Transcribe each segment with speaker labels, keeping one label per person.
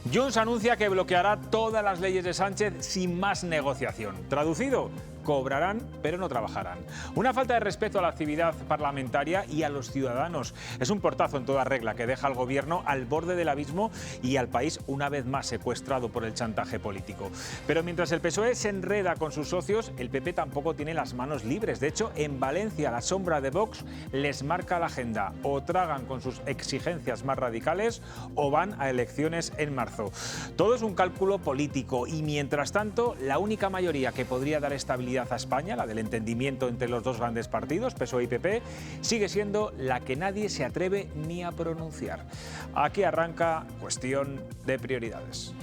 Speaker 1: Junts anuncia que bloqueará todas las leyes de Sánchez sin más negociación. Traducido, cobrarán pero no trabajarán. Una falta de respeto a la actividad parlamentaria y a los ciudadanos. Es un portazo en toda regla que deja al gobierno al borde del abismo y al país una vez más secuestrado por el chantaje político. Pero mientras el PSOE se enreda con sus socios, el PP tampoco tiene las manos libres. De hecho, en Valencia la sombra de Vox les marca la agenda. O tragan con sus exigencias más radicales o van a elecciones en marzo. Todo es un cálculo político y mientras tanto la única mayoría que podría dar estabilidad a España, la del entendimiento entre los dos grandes partidos, PSOE y PP, sigue siendo la que nadie se atreve ni a pronunciar. Aquí arranca Cuestión de Prioridades.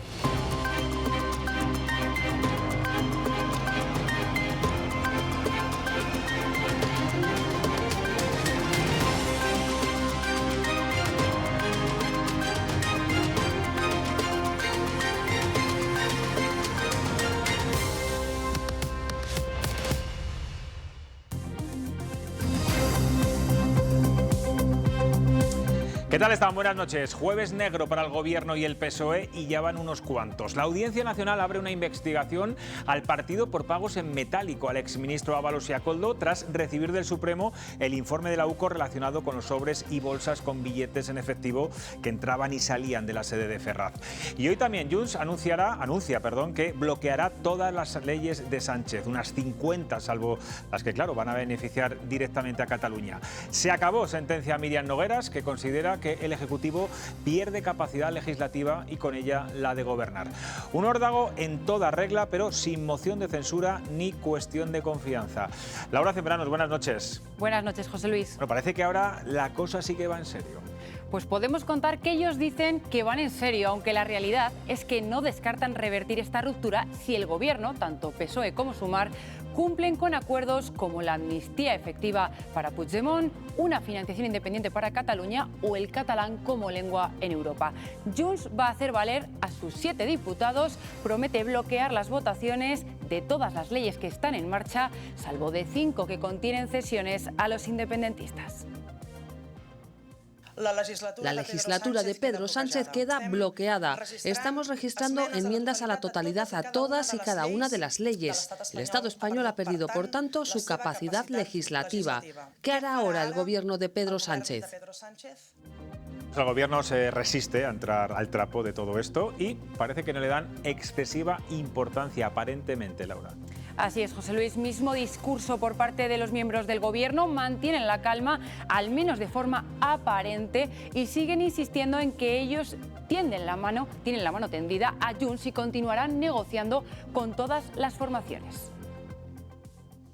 Speaker 1: ¿Qué tal están? Buenas noches. Jueves negro para el Gobierno y el PSOE y ya van unos cuantos. La Audiencia Nacional abre una investigación al partido por pagos en metálico al exministro Ábalos y a Koldo tras recibir del Supremo el informe de la UCO relacionado con los sobres y bolsas con billetes en efectivo que entraban y salían de la sede de Ferraz. Y hoy también Junts anuncia que bloqueará todas las leyes de Sánchez, unas 50, salvo las que, claro, van a beneficiar directamente a Cataluña. Se acabó, sentencia Míriam Nogueras, que considera que el Ejecutivo pierde capacidad legislativa y con ella la de gobernar. Un órdago en toda regla, pero sin moción de censura ni cuestión de confianza. Laura Zembranos, buenas noches.
Speaker 2: Buenas noches, José Luis.
Speaker 1: Bueno, parece que ahora la cosa sí que va en serio.
Speaker 2: Pues podemos contar que ellos dicen que van en serio, aunque la realidad es que no descartan revertir esta ruptura si el Gobierno, tanto PSOE como Sumar, cumplen con acuerdos como la amnistía efectiva para Puigdemont, una financiación independiente para Cataluña o el catalán como lengua en Europa. Junts va a hacer valer a sus 7 diputados, promete bloquear las votaciones de todas las leyes que están en marcha, salvo de 5 que contienen cesiones a los independentistas.
Speaker 3: La legislatura de Pedro Sánchez queda bloqueada. Estamos registrando enmiendas a la totalidad a todas y cada una de las leyes. El Estado español ha perdido, por tanto, su capacidad legislativa. ¿Qué hará ahora el gobierno de Pedro Sánchez?
Speaker 1: El Gobierno se resiste a entrar al trapo de todo esto y parece que no le dan excesiva importancia, aparentemente, Laura.
Speaker 2: Así es, José Luis. Mismo discurso por parte de los miembros del Gobierno. Mantienen la calma, al menos de forma aparente, y siguen insistiendo en que ellos tienen la mano tendida a Junts y continuarán negociando con todas las formaciones.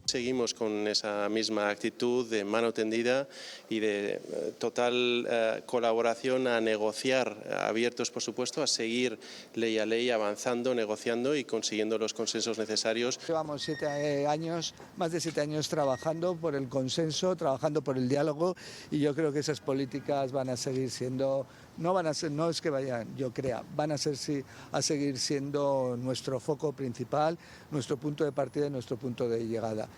Speaker 4: Seguimos con esa misma actitud de mano tendida y de total colaboración a negociar, abiertos por supuesto, a seguir ley a ley, avanzando, negociando y consiguiendo los consensos necesarios.
Speaker 5: Llevamos 7 años, más de 7 años trabajando por el consenso, trabajando por el diálogo y yo creo que esas políticas van a seguir siendo, van a seguir siendo nuestro foco principal, nuestro punto de partida y nuestro punto de llegada.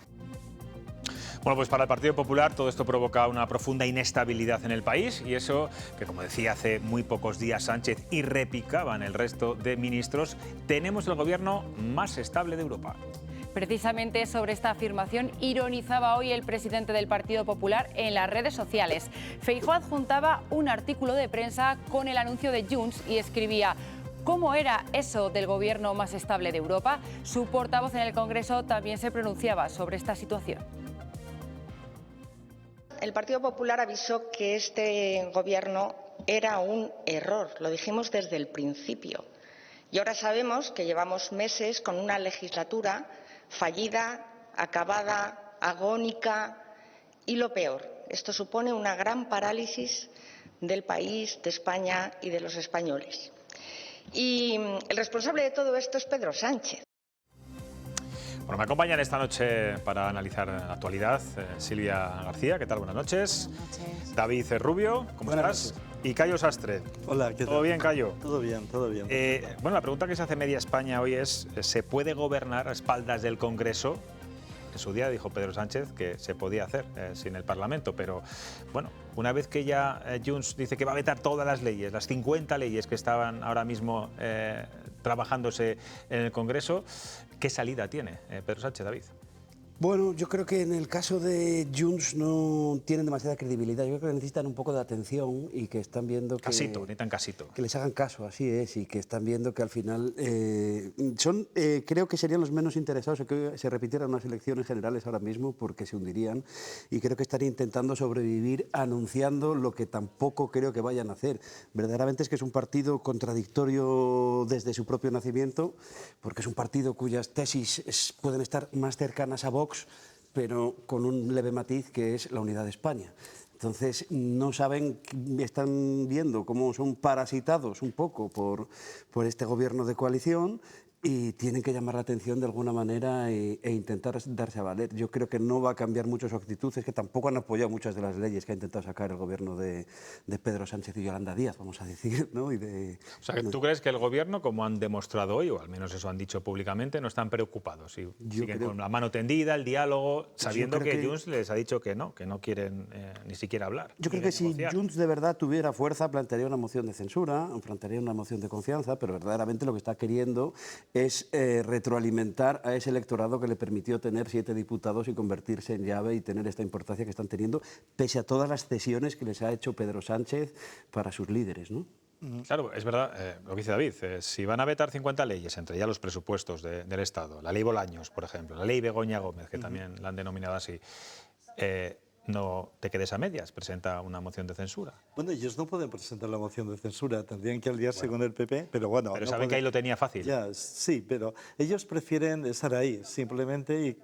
Speaker 1: Bueno, pues para el Partido Popular todo esto provoca una profunda inestabilidad en el país y eso que, como decía hace muy pocos días Sánchez y repicaban el resto de ministros, tenemos el gobierno más estable de Europa.
Speaker 2: Precisamente sobre esta afirmación ironizaba hoy el presidente del Partido Popular en las redes sociales. Feijóo adjuntaba un artículo de prensa con el anuncio de Junts y escribía: ¿cómo era eso del gobierno más estable de Europa? Su portavoz en el Congreso también se pronunciaba sobre esta situación.
Speaker 6: El Partido Popular avisó que este gobierno era un error, lo dijimos desde el principio. Y ahora sabemos que llevamos meses con una legislatura fallida, acabada, agónica y lo peor. Esto supone una gran parálisis del país, de España y de los españoles. Y el responsable de todo esto es Pedro Sánchez.
Speaker 1: Bueno, me acompañan esta noche para analizar la actualidad Silvia García, ¿qué tal? Buenas noches.
Speaker 7: Buenas noches.
Speaker 1: David Rubio, ¿cómo estás? Y Cayo Sastre.
Speaker 8: Hola, ¿qué tal?
Speaker 1: ¿Todo bien, Cayo?
Speaker 8: Todo bien, todo bien.
Speaker 1: Bueno, la pregunta que se hace media España hoy es, ¿se puede gobernar a espaldas del Congreso? En su día dijo Pedro Sánchez que se podía hacer sin el Parlamento, pero bueno, una vez que ya Junts dice que va a vetar todas las leyes, las 50 leyes que estaban ahora mismo trabajándose en el Congreso, ¿qué salida tiene Pedro Sánchez, David?
Speaker 7: Bueno, yo creo que en el caso de Junts no tienen demasiada credibilidad. Yo creo que necesitan un poco de atención y que están viendo que...
Speaker 1: Casito, necesitan casito.
Speaker 7: Que les hagan caso, así es, y que están viendo que al final creo que serían los menos interesados en que se repitieran unas elecciones generales ahora mismo porque se hundirían, y creo que estarían intentando sobrevivir anunciando lo que tampoco creo que vayan a hacer. Verdaderamente es que es un partido contradictorio desde su propio nacimiento, porque es un partido cuyas tesis pueden estar más cercanas a Vox, pero con un leve matiz que es la unidad de España. Entonces, no saben, están viendo cómo son parasitados un poco por este gobierno de coalición, y tienen que llamar la atención de alguna manera e intentar darse a valer. Yo creo que no va a cambiar mucho su actitud, es que tampoco han apoyado muchas de las leyes que ha intentado sacar el gobierno de Pedro Sánchez y Yolanda Díaz, vamos a decir, ¿no? O
Speaker 1: sea, ¿tú crees que el gobierno, como han demostrado hoy, o al menos eso han dicho públicamente, no están preocupados y siguen con la mano tendida, el diálogo, sabiendo que Junts les ha dicho que no quieren ni siquiera hablar?
Speaker 7: Yo creo que negociar. Si Junts de verdad tuviera fuerza, plantearía una moción de censura, plantearía una moción de confianza, pero verdaderamente lo que está queriendo es retroalimentar a ese electorado que le permitió tener 7 diputados y convertirse en llave y tener esta importancia que están teniendo, pese a todas las cesiones que les ha hecho Pedro Sánchez para sus líderes, ¿no?
Speaker 1: Claro, es verdad lo que dice David, si van a vetar 50 leyes, entre ya los presupuestos del Estado, la ley Bolaños, por ejemplo, la ley Begoña Gómez, que también la han denominado así, no te quedes a medias, presenta una moción de censura.
Speaker 8: Bueno, ellos no pueden presentar la moción de censura, tendrían que aliarse con el PP, pero bueno...
Speaker 1: Pero no saben que ahí lo tenía fácil.
Speaker 8: Ya, sí, pero ellos prefieren estar ahí, simplemente, y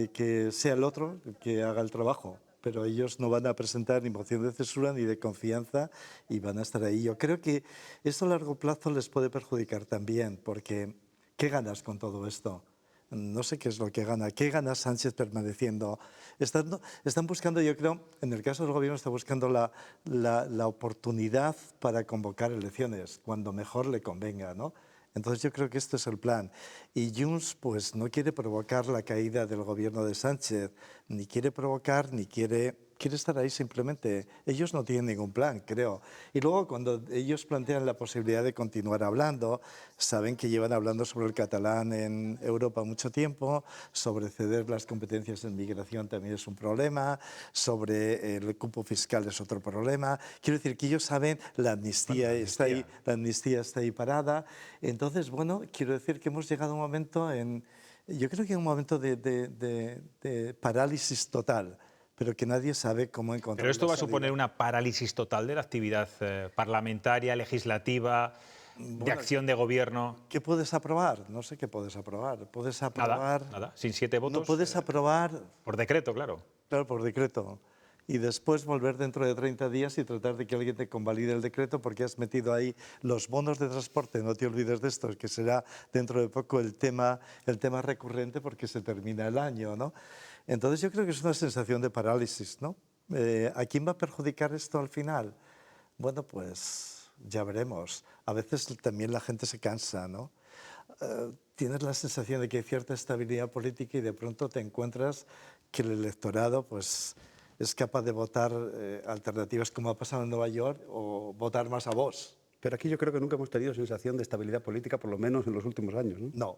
Speaker 8: que sea el otro que haga el trabajo. Pero ellos no van a presentar ni moción de censura ni de confianza y van a estar ahí. Yo creo que esto a largo plazo les puede perjudicar también, porque ¿qué ganas con todo esto? No sé qué es lo que gana. ¿Qué gana Sánchez permaneciendo? Están buscando, yo creo, en el caso del gobierno, está buscando la oportunidad para convocar elecciones, cuando mejor le convenga, ¿no? Entonces yo creo que este es el plan. Y Junts pues no quiere provocar la caída del gobierno de Sánchez, ni quiere provocar, ni quiere estar ahí simplemente. Ellos no tienen ningún plan, creo. Y luego cuando ellos plantean la posibilidad de continuar hablando, saben que llevan hablando sobre el catalán en Europa mucho tiempo, sobre ceder las competencias en migración también es un problema, sobre el cupo fiscal es otro problema. Quiero decir que ellos saben, la amnistía está ahí parada. Entonces, bueno, quiero decir que hemos llegado a un momento yo creo que un momento de parálisis total, pero que nadie sabe cómo encontrar.
Speaker 1: Pero esto va a suponer una parálisis total de la actividad parlamentaria, legislativa, de acción de gobierno.
Speaker 8: ¿Qué puedes aprobar? No sé qué puedes aprobar. Puedes aprobar...
Speaker 1: Nada, sin 7 votos.
Speaker 8: No puedes aprobar...
Speaker 1: Por decreto, claro.
Speaker 8: Claro, por decreto. Y después volver dentro de 30 días y tratar de que alguien te convalide el decreto porque has metido ahí los bonos de transporte, no te olvides de esto, que será dentro de poco el tema recurrente porque se termina el año, ¿no? Entonces yo creo que es una sensación de parálisis, ¿no? ¿A quién va a perjudicar esto al final? Bueno, pues ya veremos. A veces también la gente se cansa, ¿no? Tienes la sensación de que hay cierta estabilidad política y de pronto te encuentras que el electorado pues, es capaz de votar alternativas como ha pasado en Nueva York o votar más a Vox.
Speaker 7: Pero aquí yo creo que nunca hemos tenido sensación de estabilidad política, por lo menos en los últimos años, ¿no?
Speaker 8: No.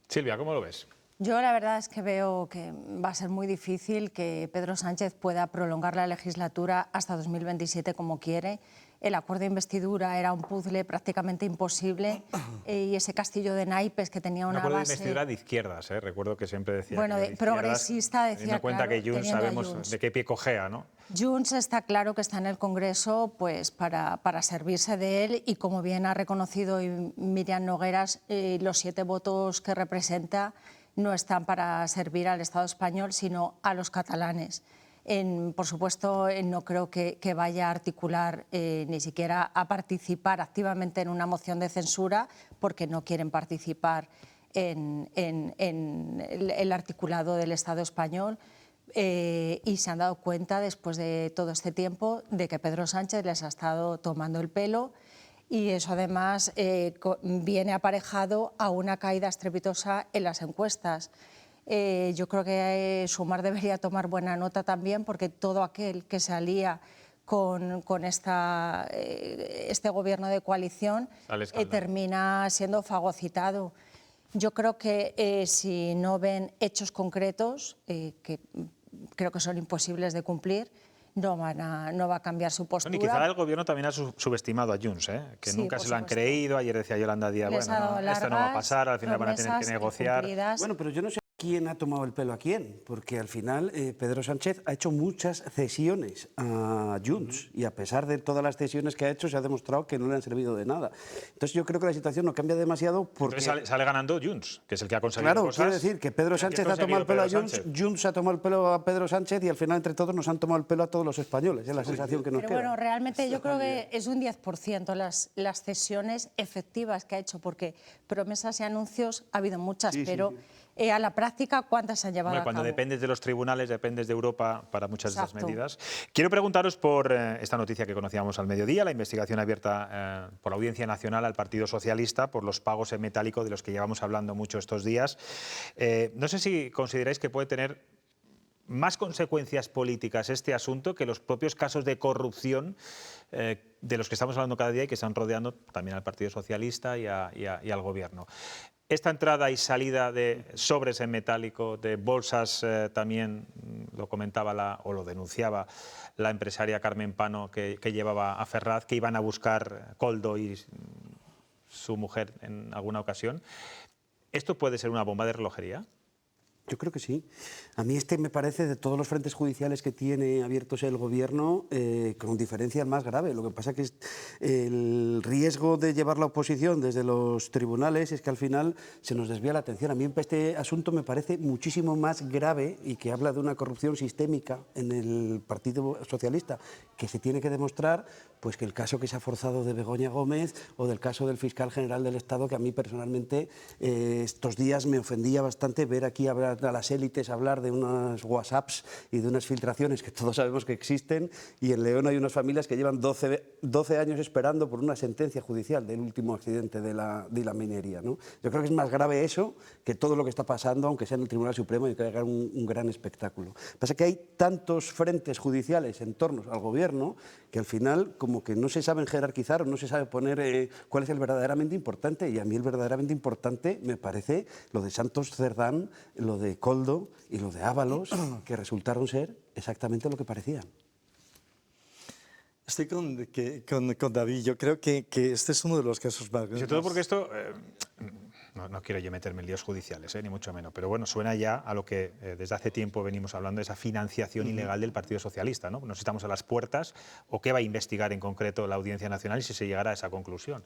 Speaker 1: Silvia, ¿cómo lo ves?
Speaker 9: Yo la verdad es que veo que va a ser muy difícil que Pedro Sánchez pueda prolongar la legislatura hasta 2027 como quiere. El acuerdo de investidura era un puzzle prácticamente imposible y ese castillo de naipes que tenía una base...
Speaker 1: Un acuerdo de investidura de izquierdas, recuerdo que siempre decía...
Speaker 9: Bueno, de progresista decía,
Speaker 1: teniendo en cuenta
Speaker 9: claro,
Speaker 1: que Junts sabemos de qué pie cojea, ¿no?
Speaker 9: Junts está claro que está en el Congreso pues, para servirse de él y como bien ha reconocido Míriam Nogueras, los 7 votos que representa no están para servir al Estado español, sino a los catalanes. Por supuesto, no creo que vaya a articular ni siquiera a participar activamente en una moción de censura, porque no quieren participar en el articulado del Estado español. Y se han dado cuenta, después de todo este tiempo, de que Pedro Sánchez les ha estado tomando el pelo. Y eso además viene aparejado a una caída estrepitosa en las encuestas. Yo creo que Sumar debería tomar buena nota también, porque todo aquel que se alía con este gobierno de coalición termina siendo fagocitado. Yo creo que si no ven hechos concretos, que creo que son imposibles de cumplir, no va a cambiar su postura.
Speaker 1: Bueno, y quizá el gobierno también ha subestimado a Junts, que
Speaker 9: Sí,
Speaker 1: nunca
Speaker 9: por
Speaker 1: se lo han
Speaker 9: supuesto.
Speaker 1: creído. Ayer decía Yolanda Díaz,
Speaker 9: Les ha dado
Speaker 1: esto no va a
Speaker 9: largas
Speaker 1: pasar, al final van a tener que
Speaker 9: promesas
Speaker 1: negociar.
Speaker 9: incumplidas.
Speaker 7: Bueno, pero yo no sé quién ha tomado el pelo a quién, porque al final Pedro Sánchez ha hecho muchas cesiones a Junts y a pesar de todas las cesiones que ha hecho se ha demostrado que no le han servido de nada. Entonces yo creo que la situación no cambia demasiado porque...
Speaker 1: Entonces sale ganando Junts, que es el que ha conseguido
Speaker 7: Claro,
Speaker 1: cosas.
Speaker 7: quiero decir que Pedro Sánchez ha tomado el pelo a Junts, Junts ha tomado el pelo a Pedro Sánchez y al final entre todos nos han tomado el pelo a todos los españoles, es la sensación que nos
Speaker 9: Pero
Speaker 7: queda.
Speaker 9: bueno, realmente yo creo que es un 10% las cesiones efectivas que ha hecho, porque promesas y anuncios ha habido muchas, pero a la práctica, ¿cuántas se han llevado a cabo?
Speaker 1: Cuando dependes de los tribunales, dependes de Europa para muchas de esas
Speaker 9: Exacto.
Speaker 1: medidas. Quiero preguntaros por esta noticia que conocíamos al mediodía, la investigación abierta por la Audiencia Nacional al Partido Socialista por los pagos en metálico de los que llevamos hablando mucho estos días. No sé si consideráis que puede tener más consecuencias políticas este asunto que los propios casos de corrupción de los que estamos hablando cada día y que están rodeando también al Partido Socialista y al Gobierno. Esta entrada y salida de sobres en metálico, de bolsas, también lo comentaba o lo denunciaba la empresaria Carmen Pano que llevaba a Ferraz, que iban a buscar Koldo y su mujer en alguna ocasión. ¿Esto puede ser una bomba de relojería?
Speaker 7: Yo creo que sí. A mí me parece, de todos los frentes judiciales que tiene abiertos el Gobierno, con diferencia el más grave. Lo que pasa es que el riesgo de llevar la oposición desde los tribunales es que al final se nos desvía la atención. A mí este asunto me parece muchísimo más grave y que habla de una corrupción sistémica en el Partido Socialista, que se tiene que demostrar, pues que el caso que se ha forzado de Begoña Gómez o del caso del fiscal general del Estado, que a mí personalmente estos días me ofendía bastante ver aquí hablar a las élites hablar de unos WhatsApps y de unas filtraciones que todos sabemos que existen, y en León hay unas familias que llevan 12 años esperando por una sentencia judicial del último accidente de la minería, ¿no? Yo creo que es más grave eso que todo lo que está pasando, aunque sea en el Tribunal Supremo y que haga un gran espectáculo. Lo que pasa es que hay tantos frentes judiciales en torno al Gobierno que al final como que no se saben jerarquizar o no se sabe poner cuál es el verdaderamente importante, y a mí el verdaderamente importante me parece lo de Santos Cerdán, lo de Koldo y lo de Ábalos, que resultaron ser exactamente lo que parecían.
Speaker 8: Estoy con David. Yo creo que este es uno de los casos más grandes.
Speaker 1: Sobre todo porque esto, no quiero yo meterme en líos judiciales, ni mucho menos, pero bueno, suena ya a lo que desde hace tiempo venimos hablando, de esa financiación ilegal del Partido Socialista, ¿no? No sé si estamos a las puertas o qué va a investigar en concreto la Audiencia Nacional y si se llegará a esa conclusión.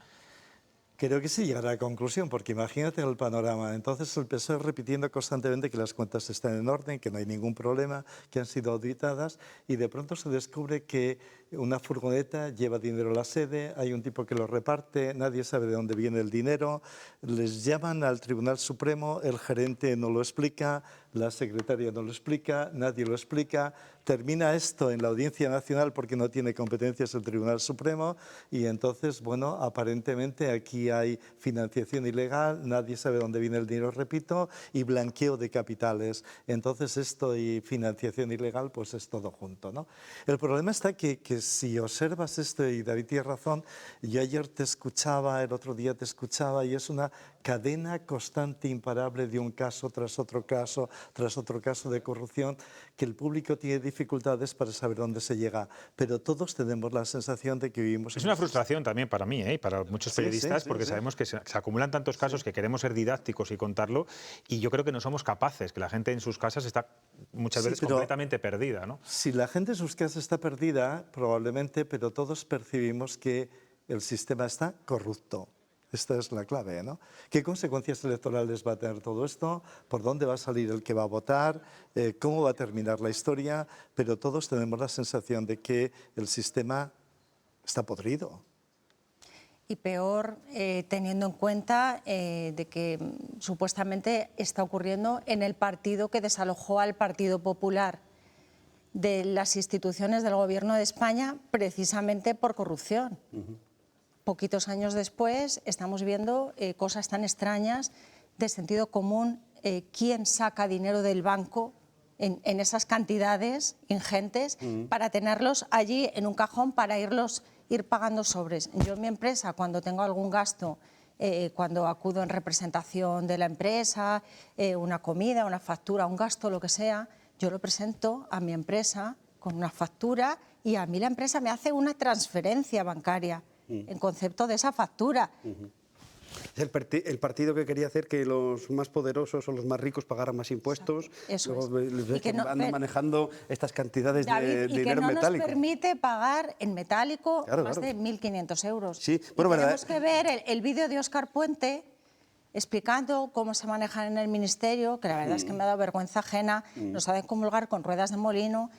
Speaker 8: Creo que sí llegará a la conclusión, porque imagínate el panorama. Entonces el PSOE repitiendo constantemente que las cuentas están en orden, que no hay ningún problema, que han sido auditadas, y de pronto se descubre que una furgoneta lleva dinero a la sede, hay un tipo que lo reparte, nadie sabe de dónde viene el dinero, les llaman al Tribunal Supremo, el gerente no lo explica, la secretaria no lo explica, nadie lo explica. Termina esto en la Audiencia Nacional porque no tiene competencias el Tribunal Supremo, y entonces, bueno, aparentemente aquí hay financiación ilegal, nadie sabe dónde viene el dinero, repito, y blanqueo de capitales. Entonces esto y financiación ilegal, pues es todo junto, ¿no? El problema está que si observas esto, y David tiene razón, yo ayer te escuchaba, el otro día te escuchaba, y es una cadena constante, imparable, de un caso tras otro caso de corrupción, que el público tiene dificultades para saber dónde se llega, pero todos tenemos la sensación de que vivimos...
Speaker 1: Es una frustración también para mí, y para muchos periodistas, porque sabemos que se acumulan tantos casos que queremos ser didácticos y contarlo, y yo creo que no somos capaces, que la gente en sus casas está muchas veces completamente perdida, ¿no?
Speaker 8: Si la gente en sus casas está perdida, probablemente, pero todos percibimos que el sistema está corrupto. Esta es la clave, ¿no? ¿Qué consecuencias electorales va a tener todo esto? ¿Por dónde va a salir el que va a votar? ¿Cómo va a terminar la historia? Pero todos tenemos la sensación de que el sistema está podrido.
Speaker 9: Y peor, teniendo en cuenta de que supuestamente está ocurriendo en el partido que desalojó al Partido Popular de las instituciones del Gobierno de España precisamente por corrupción. Poquitos años después estamos viendo cosas tan extrañas, de sentido común, quién saca dinero del banco en esas cantidades ingentes para tenerlos allí en un cajón para ir pagando sobres. Yo en mi empresa, cuando tengo algún gasto, cuando acudo en representación de la empresa, una comida, una factura, un gasto, lo que sea, yo lo presento a mi empresa con una factura y a mí la empresa me hace una transferencia bancaria en concepto de esa factura.
Speaker 7: Es el partido que quería hacer que los más poderosos o los más ricos pagaran más impuestos.
Speaker 9: Eso
Speaker 7: luego
Speaker 9: es.
Speaker 7: que andan manejando estas cantidades de dinero metálico.
Speaker 9: Y que no nos permite pagar en metálico más de 1.500 euros.
Speaker 7: Sí, bueno,
Speaker 9: tenemos que ver el vídeo de Óscar Puente explicando cómo se manejan en el Ministerio, que la verdad es que me ha dado vergüenza ajena. Nos saben comulgar con ruedas de molino,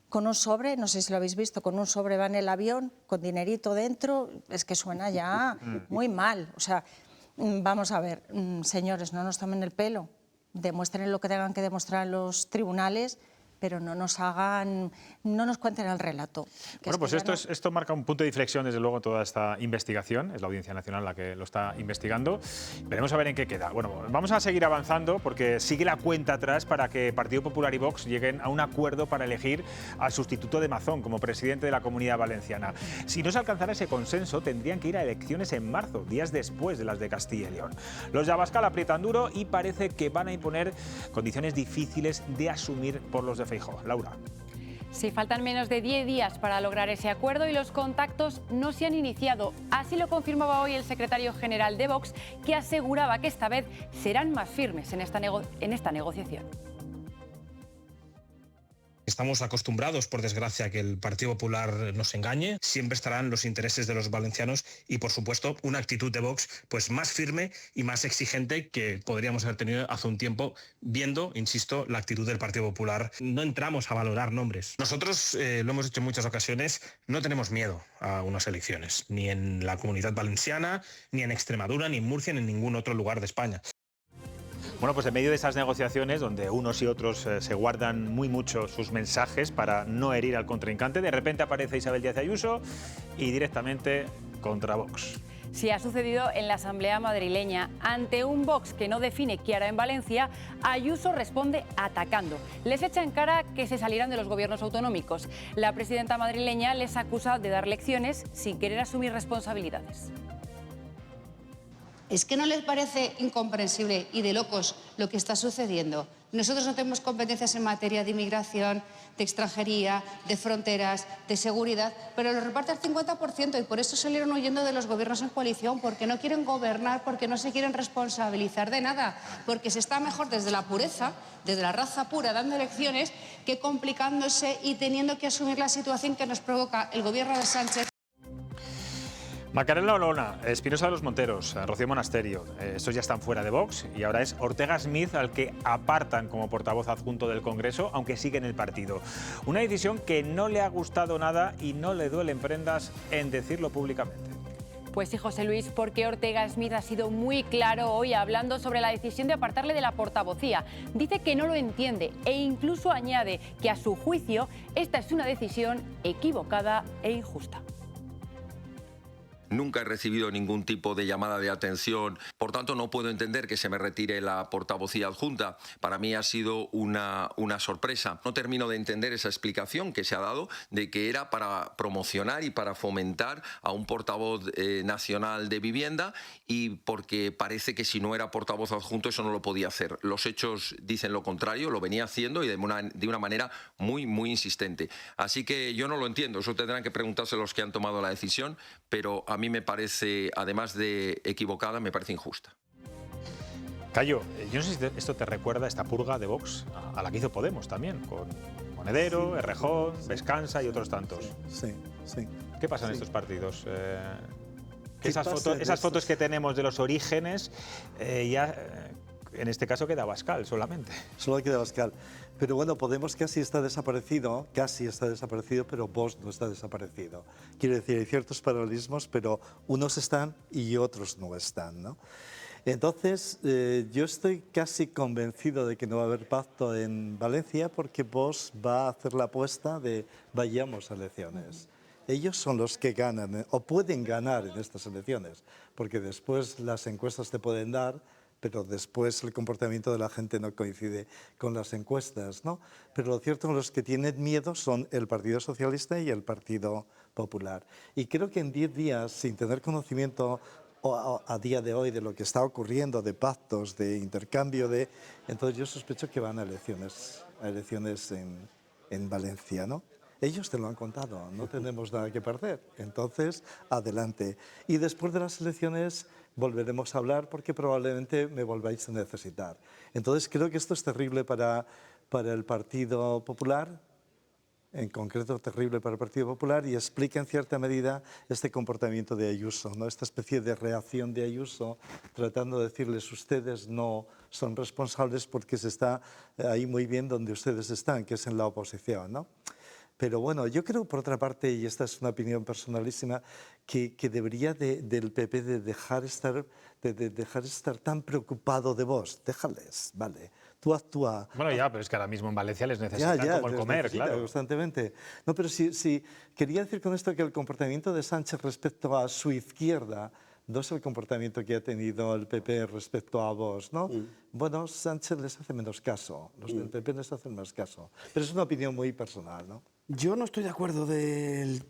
Speaker 9: con un sobre, no sé si lo habéis visto, con un sobre va en el avión, con dinerito dentro, es que suena ya muy mal. O sea, vamos a ver, señores, no nos tomen el pelo, demuestren lo que tengan que demostrar en los tribunales, pero no nos cuenten el relato.
Speaker 1: Bueno, pues esto marca un punto de inflexión, desde luego, en toda esta investigación. Es la Audiencia Nacional la que lo está investigando. Veremos a ver en qué queda. Bueno, vamos a seguir avanzando porque sigue la cuenta atrás para que Partido Popular y Vox lleguen a un acuerdo para elegir al sustituto de Mazón como presidente de la Comunidad Valenciana. Si no se alcanzara ese consenso, tendrían que ir a elecciones en marzo, días después de las de Castilla y León. Los de Abascal aprietan duro y parece que van a imponer condiciones difíciles de asumir por los de Feijóo. Laura.
Speaker 2: Sí, faltan menos de 10 días para lograr ese acuerdo y los contactos no se han iniciado. Así lo confirmaba hoy el secretario general de Vox, que aseguraba que esta vez serán más firmes en esta negociación.
Speaker 10: Estamos acostumbrados, por desgracia, a que el Partido Popular nos engañe. Siempre estarán los intereses de los valencianos y, por supuesto, una actitud de Vox pues más firme y más exigente que podríamos haber tenido hace un tiempo, viendo, insisto, la actitud del Partido Popular. No entramos a valorar nombres. Nosotros, lo hemos dicho en muchas ocasiones, no tenemos miedo a unas elecciones, ni en la Comunidad Valenciana, ni en Extremadura, ni en Murcia, ni en ningún otro lugar de España.
Speaker 1: Bueno, pues en medio de esas negociaciones, donde unos y otros se guardan muy mucho sus mensajes para no herir al contrincante, de repente aparece Isabel Díaz Ayuso y directamente contra Vox.
Speaker 2: Sí, ha sucedido en la Asamblea madrileña. Ante un Vox que no define qué hará en Valencia, Ayuso responde atacando. Les echa en cara que se salirán de los gobiernos autonómicos. La presidenta madrileña les acusa de dar lecciones sin querer asumir responsabilidades.
Speaker 11: ¿Es que no les parece incomprensible y de locos lo que está sucediendo? Nosotros no tenemos competencias en materia de inmigración, de extranjería, de fronteras, de seguridad, pero lo reparte al 50% y por eso salieron huyendo de los gobiernos en coalición, porque no quieren gobernar, porque no se quieren responsabilizar de nada, porque se está mejor desde la pureza, desde la raza pura, dando elecciones, que complicándose y teniendo que asumir la situación que nos provoca el gobierno de Sánchez.
Speaker 1: Macarena Olona, Espinosa de los Monteros, Rocío Monasterio, estos ya están fuera de Vox y ahora es Ortega Smith al que apartan como portavoz adjunto del Congreso, aunque sigue en el partido. Una decisión que no le ha gustado nada y no le duelen prendas en decirlo públicamente.
Speaker 2: Pues sí, José Luis, porque Ortega Smith ha sido muy claro hoy hablando sobre la decisión de apartarle de la portavocía. Dice que no lo entiende e incluso añade que a su juicio esta es una decisión equivocada e injusta.
Speaker 12: Nunca he recibido ningún tipo de llamada de atención, por tanto no puedo entender que se me retire la portavocía adjunta. Para mí ha sido una sorpresa. No termino de entender esa explicación que se ha dado de que era para promocionar y para fomentar a un portavoz nacional de vivienda y porque parece que si no era portavoz adjunto eso no lo podía hacer. Los hechos dicen lo contrario, lo venía haciendo y de una manera muy, muy insistente. Así que yo no lo entiendo, eso tendrán que preguntarse los que han tomado la decisión, pero a mí me parece, además de equivocada, me parece injusta.
Speaker 1: Cayo, yo no sé si esto te recuerda, esta purga de Vox, a la que hizo Podemos también, con Monedero, sí. Errejón, Vescansa y otros tantos.
Speaker 8: Sí, sí.
Speaker 1: ¿Qué pasa en estos partidos? Esas fotos que tenemos de los orígenes, en este caso queda Abascal solamente.
Speaker 8: Solo queda Abascal. Pero bueno, Podemos casi está desaparecido, pero Vox no está desaparecido. Quiero decir, hay ciertos paralelismos, pero unos están y otros no están, ¿no? Entonces, yo estoy casi convencido de que no va a haber pacto en Valencia porque Vox va a hacer la apuesta de vayamos a elecciones. Ellos son los que ganan o pueden ganar en estas elecciones, porque después las encuestas te pueden dar, pero después el comportamiento de la gente no coincide con las encuestas, ¿no? Pero lo cierto es que los que tienen miedo son el Partido Socialista y el Partido Popular. Y creo que en 10 días, sin tener conocimiento a día de hoy de lo que está ocurriendo, de pactos, de intercambio, entonces yo sospecho que van a elecciones en Valencia, ¿no? Ellos te lo han contado, no tenemos nada que perder. Entonces, adelante. Y después de las elecciones volveremos a hablar porque probablemente me volváis a necesitar. Entonces, creo que esto es terrible para el Partido Popular, en concreto terrible para el Partido Popular, y explica en cierta medida este comportamiento de Ayuso, ¿no? Esta especie de reacción de Ayuso, tratando de decirles ustedes no son responsables porque se está ahí muy bien donde ustedes están, que es en la oposición, ¿no? Pero bueno, yo creo, por otra parte, y esta es una opinión personalísima, que debería del PP de dejar estar tan preocupado de vos. Déjales, vale. Tú actúa.
Speaker 1: Bueno, ya, pero es que ahora mismo en Valencia les necesitan como el comer, claro.
Speaker 8: Constantemente. No, pero sí, quería decir con esto que el comportamiento de Sánchez respecto a su izquierda no es el comportamiento que ha tenido el PP respecto a vos, ¿no? Bueno, Sánchez les hace menos caso, los del PP les hacen más caso. Pero es una opinión muy personal, ¿no?
Speaker 7: Yo no estoy de acuerdo del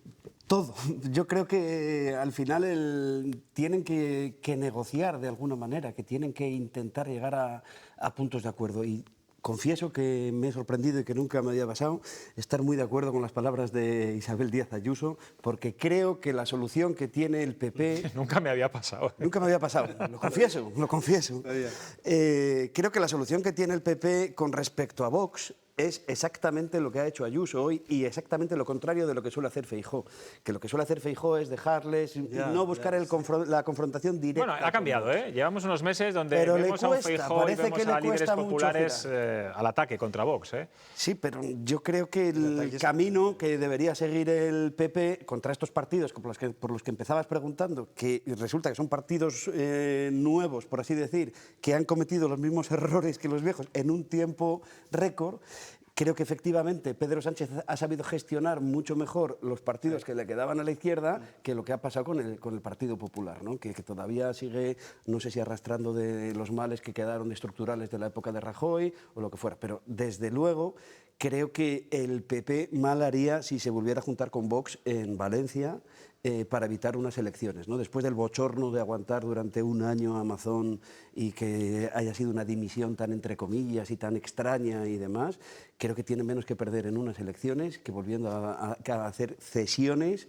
Speaker 7: todo. Yo creo que al final tienen que negociar de alguna manera, que tienen que intentar llegar a puntos de acuerdo. Y confieso que me he sorprendido y que nunca me había pasado estar muy de acuerdo con las palabras de Isabel Díaz Ayuso, porque creo que la solución que tiene el PP...
Speaker 1: Nunca me había pasado.
Speaker 7: Nunca me había pasado, lo confieso. Creo que la solución que tiene el PP con respecto a Vox es exactamente lo que ha hecho Ayuso hoy y exactamente lo contrario de lo que suele hacer Feijóo. Que lo que suele hacer Feijóo es dejarles y no buscar la confrontación directa.
Speaker 1: Bueno, ha cambiado, ¿eh? Llevamos unos meses donde vemos a un Feijóo y vemos a líderes populares al ataque contra Vox, ¿eh?
Speaker 7: Sí, pero yo creo que el camino que debería seguir el PP contra estos partidos por los que empezabas preguntando, que resulta que son partidos nuevos, por así decir, que han cometido los mismos errores que los viejos en un tiempo récord. Creo que efectivamente Pedro Sánchez ha sabido gestionar mucho mejor los partidos que le quedaban a la izquierda que lo que ha pasado con el Partido Popular, ¿no? Que todavía sigue, no sé si arrastrando de los males que quedaron estructurales de la época de Rajoy o lo que fuera, pero desde luego creo que el PP mal haría si se volviera a juntar con Vox en Valencia para evitar unas elecciones, ¿no? Después del bochorno de aguantar durante un año a Amazon y que haya sido una dimisión tan entre comillas y tan extraña y demás, creo que tiene menos que perder en unas elecciones que volviendo a hacer cesiones,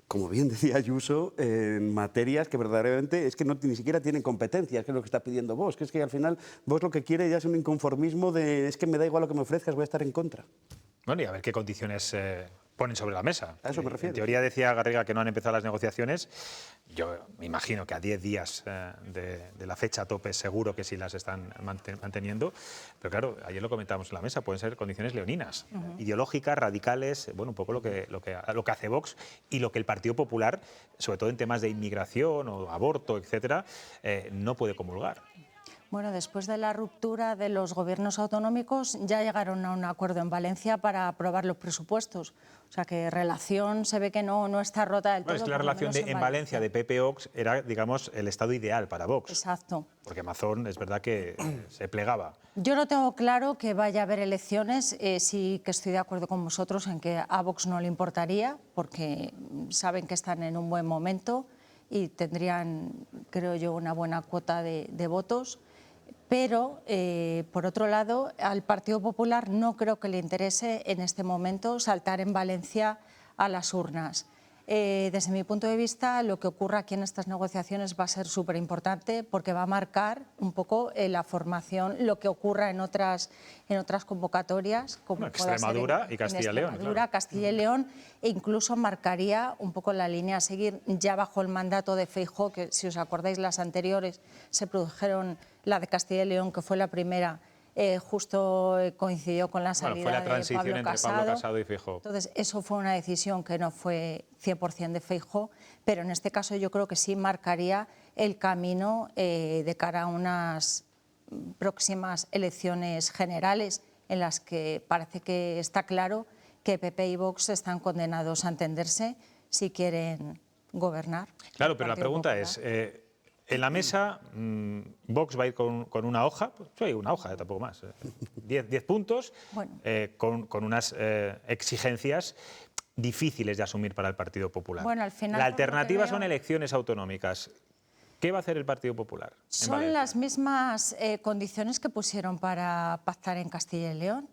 Speaker 7: como bien decía Ayuso, en materias que verdaderamente es que ni siquiera tienen competencias, que es lo que está pidiendo Vox, que es que al final Vox lo que quiere ya es un inconformismo de es que me da igual lo que me ofrezcas, voy a estar en contra.
Speaker 1: Bueno, y a ver qué condiciones ponen sobre la mesa.
Speaker 7: A eso me refiero.
Speaker 1: En teoría decía Garriga que no han empezado las negociaciones. Yo me imagino que a 10 días de la fecha tope seguro que sí las están manteniendo. Pero claro, ayer lo comentábamos en la mesa, pueden ser condiciones leoninas, ideológicas, radicales, bueno, un poco lo que hace Vox y lo que el Partido Popular, sobre todo en temas de inmigración o aborto, etcétera, no puede comulgar.
Speaker 9: Bueno, después de la ruptura de los gobiernos autonómicos ya llegaron a un acuerdo en Valencia para aprobar los presupuestos. O sea que relación se ve que no está rota del todo.
Speaker 1: Bueno, es que la relación en Valencia de PP-Vox era, digamos, el estado ideal para Vox.
Speaker 9: Exacto.
Speaker 1: Porque Amazon es verdad que se plegaba.
Speaker 9: Yo no tengo claro que vaya a haber elecciones. Sí que estoy de acuerdo con vosotros en que a Vox no le importaría, porque saben que están en un buen momento y tendrían, creo yo, una buena cuota de votos. Pero, por otro lado, al Partido Popular no creo que le interese en este momento saltar en Valencia a las urnas. Desde mi punto de vista, lo que ocurra aquí en estas negociaciones va a ser súper importante porque va a marcar un poco la formación, lo que ocurra en otras convocatorias, como
Speaker 1: Extremadura y Castilla y León.
Speaker 9: Extremadura, Castilla y León, e incluso marcaría un poco la línea a seguir ya bajo el mandato de Feijóo, que si os acordáis las anteriores se produjeron, la de Castilla y León, que fue la primera, justo coincidió con la salida
Speaker 1: fue la transición
Speaker 9: de
Speaker 1: entre Pablo Casado y Feijóo.
Speaker 9: Entonces, eso fue una decisión que no fue 100% de Feijóo, pero en este caso yo creo que sí marcaría el camino de cara a unas próximas elecciones generales en las que parece que está claro que PP y Vox están condenados a entenderse si quieren gobernar.
Speaker 1: Claro, pero la pregunta es, En la mesa, Vox va a ir con una hoja, una hoja, tampoco más, 10 puntos,
Speaker 9: Bueno.
Speaker 1: Con unas exigencias difíciles de asumir para el Partido Popular.
Speaker 9: Bueno, al final,
Speaker 1: la
Speaker 9: por lo que
Speaker 1: alternativa
Speaker 9: veo,
Speaker 1: son elecciones autonómicas. ¿Qué va a hacer el Partido Popular?
Speaker 9: Son las mismas condiciones que pusieron para pactar en Castilla y León.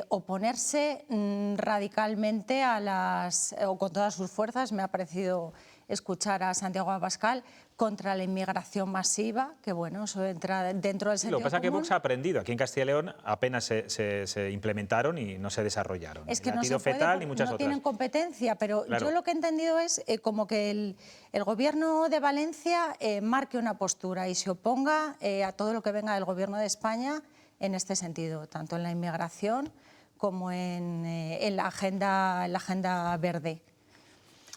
Speaker 9: Oponerse radicalmente o con todas sus fuerzas. Me ha parecido escuchar a Santiago Abascal contra la inmigración masiva, que bueno, eso entra dentro del sentido
Speaker 1: Lo que pasa es que
Speaker 9: común.
Speaker 1: Vox ha aprendido. Aquí en Castilla y León apenas se implementaron y no se desarrollaron.
Speaker 9: Es que
Speaker 1: El
Speaker 9: no se
Speaker 1: latido
Speaker 9: puede,
Speaker 1: fetal
Speaker 9: porque
Speaker 1: y muchas
Speaker 9: no
Speaker 1: otras.
Speaker 9: tienen competencia, pero
Speaker 1: Claro.
Speaker 9: yo lo que he entendido es como que el gobierno de Valencia marque una postura y se oponga a todo lo que venga del gobierno de España en este sentido, tanto en la inmigración como en la agenda verde.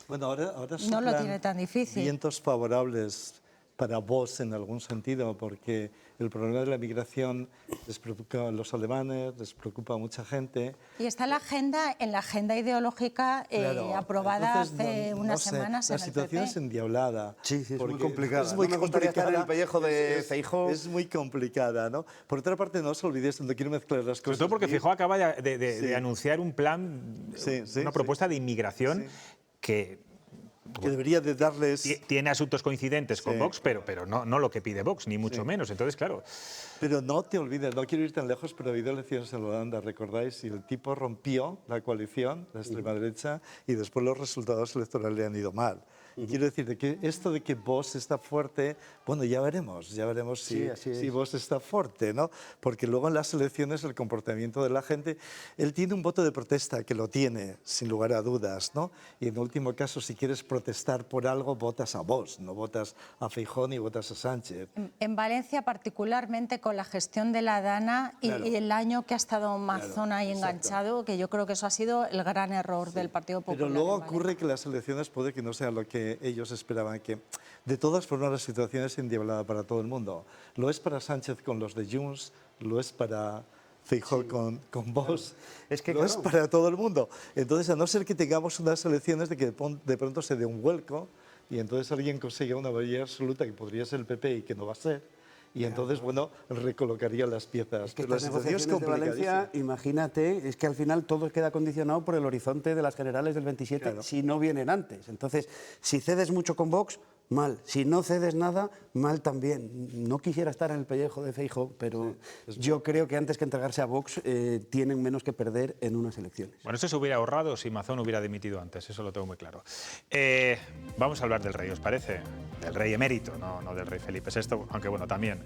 Speaker 8: Bueno, ahora
Speaker 9: No lo
Speaker 8: soplan
Speaker 9: tiene tan difícil.
Speaker 8: vientos favorables para vos en algún sentido, porque el problema de la migración les preocupa a los alemanes, les preocupa a mucha gente.
Speaker 9: Y está en la agenda ideológica
Speaker 8: Claro,
Speaker 9: aprobada
Speaker 8: entonces,
Speaker 9: hace unas
Speaker 8: sé,
Speaker 9: semanas
Speaker 8: la
Speaker 9: en el
Speaker 8: situación
Speaker 9: PP.
Speaker 8: es endiablada.
Speaker 7: Sí, es muy
Speaker 8: porque
Speaker 7: complicada.
Speaker 8: Es muy
Speaker 7: No me gustaría estar en el
Speaker 8: complicada.
Speaker 7: pellejo de Feijóo.
Speaker 8: Es muy complicada, ¿no? Por otra parte, no os olvidéis, no quiero mezclar las
Speaker 1: Sobre
Speaker 8: cosas.
Speaker 1: todo porque Feijóo acaba de
Speaker 8: Sí.
Speaker 1: anunciar un plan, una propuesta de inmigración que
Speaker 8: debería de darles...
Speaker 1: tiene asuntos coincidentes con
Speaker 8: Sí.
Speaker 1: Vox, pero no lo que pide Vox, ni mucho
Speaker 8: Sí.
Speaker 1: menos. Entonces, claro,
Speaker 8: Pero no te olvides, no quiero ir tan lejos, pero ha habido elecciones en Holanda, ¿recordáis? Y el tipo rompió la coalición, la extrema derecha, y después los resultados electorales le han ido mal. Quiero decir de que esto de que Vox está fuerte, bueno, ya veremos
Speaker 7: Sí, así es.
Speaker 8: si Vox está fuerte, ¿no? Porque luego en las elecciones el comportamiento de la gente, él tiene un voto de protesta, que lo tiene, sin lugar a dudas, ¿no? Y en último caso, si quieres protestar por algo, votas a Vox, no votas a Feijóo ni votas a Sánchez.
Speaker 9: En Valencia, particularmente con la gestión de la Dana
Speaker 8: Claro.
Speaker 9: y el año que ha estado Mazón ahí
Speaker 8: exacto.
Speaker 9: enganchado, que yo creo que eso ha sido el gran error del Partido Popular.
Speaker 8: Pero luego
Speaker 9: en Valencia.
Speaker 8: ocurre que las elecciones puede que no sean lo que ellos esperaban, que de todas formas la situación es endiablada para todo el mundo. Lo es para Sánchez con los de Junts, lo es para Feijóo con Vox,
Speaker 7: Es que,
Speaker 8: lo es
Speaker 7: claro.
Speaker 8: para todo el mundo. Entonces, a no ser que tengamos unas elecciones de que de pronto se dé un vuelco y entonces alguien consiga una mayoría absoluta que podría ser el PP y que no va a ser, y entonces, bueno, recolocaría las piezas.
Speaker 7: Es que
Speaker 8: Pero la
Speaker 7: estas
Speaker 8: situación es
Speaker 7: negociaciones de
Speaker 8: complicadísima.
Speaker 7: Valencia, imagínate, es que al final todo queda condicionado por el horizonte de las generales del 27,
Speaker 8: Claro.
Speaker 7: si no vienen antes. Entonces, si cedes mucho con Vox, mal. Si no cedes nada, mal también. No quisiera estar en el pellejo de Feijóo, pero yo creo que antes que entregarse a Vox tienen menos que perder en unas elecciones.
Speaker 1: bueno, esto se hubiera ahorrado si Mazón hubiera dimitido antes, eso lo tengo muy claro. Vamos a hablar del rey, ¿os parece? Del rey emérito, no del rey Felipe VI, aunque bueno, también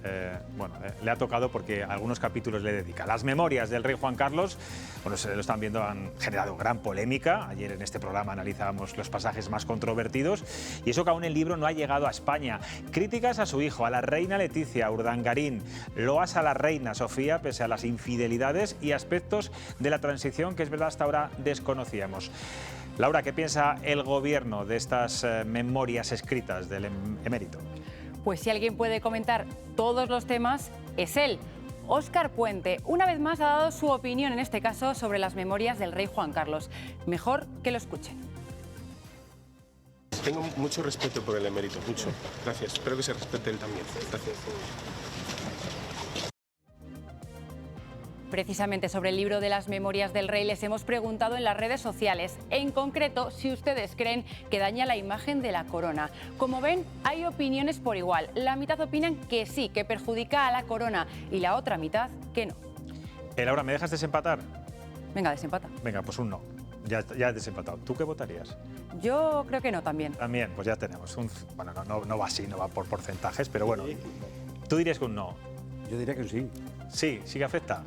Speaker 1: le ha tocado porque algunos capítulos le dedica. Las memorias del rey Juan Carlos, bueno, se lo están viendo, han generado gran polémica. Ayer en este programa analizábamos los pasajes más controvertidos y eso que aún el libro no ha llegado a España. Críticas a su hijo, a la reina Leticia, a Urdangarín, loas a la reina Sofía, pese a las infidelidades y aspectos de la transición que es verdad hasta ahora desconocíamos. Laura, ¿qué piensa el gobierno de estas memorias escritas del emérito?
Speaker 2: Pues si alguien puede comentar todos los temas, es él. Óscar Puente, una vez más ha dado su opinión, en este caso, sobre las memorias del rey Juan Carlos. Mejor que lo escuchen.
Speaker 13: Tengo mucho respeto por el emérito, mucho. Gracias. Espero que se respete él también. Gracias.
Speaker 2: Precisamente sobre el libro de las memorias del rey les hemos preguntado en las redes sociales, en concreto si ustedes creen que daña la imagen de la corona. Como ven, hay opiniones por igual. La mitad opinan que sí, que perjudica a la corona y la otra mitad que no.
Speaker 1: Laura, ¿me dejas desempatar?
Speaker 2: Venga, desempata.
Speaker 1: Venga, pues un no. Ya has desempatado. ¿Tú qué votarías?
Speaker 2: Yo creo que no también.
Speaker 1: También, pues ya tenemos. Bueno, no va así, no va por porcentajes, pero bueno. ¿Tú dirías que un no?
Speaker 7: Yo diría que sí.
Speaker 1: Sí que afecta.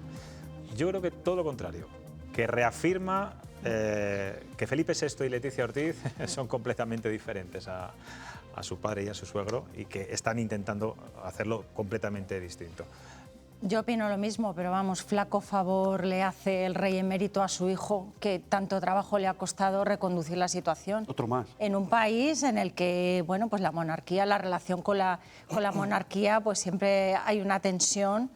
Speaker 1: Yo creo que todo lo contrario, que reafirma que Felipe VI y Leticia Ortiz son completamente diferentes a su padre y a su suegro y que están intentando hacerlo completamente distinto.
Speaker 9: Yo opino lo mismo, pero vamos, flaco favor le hace el rey emérito a su hijo, que tanto trabajo le ha costado reconducir la situación.
Speaker 7: Otro más.
Speaker 9: En un país en el que, bueno, pues la monarquía, la relación con la monarquía, pues siempre hay una tensión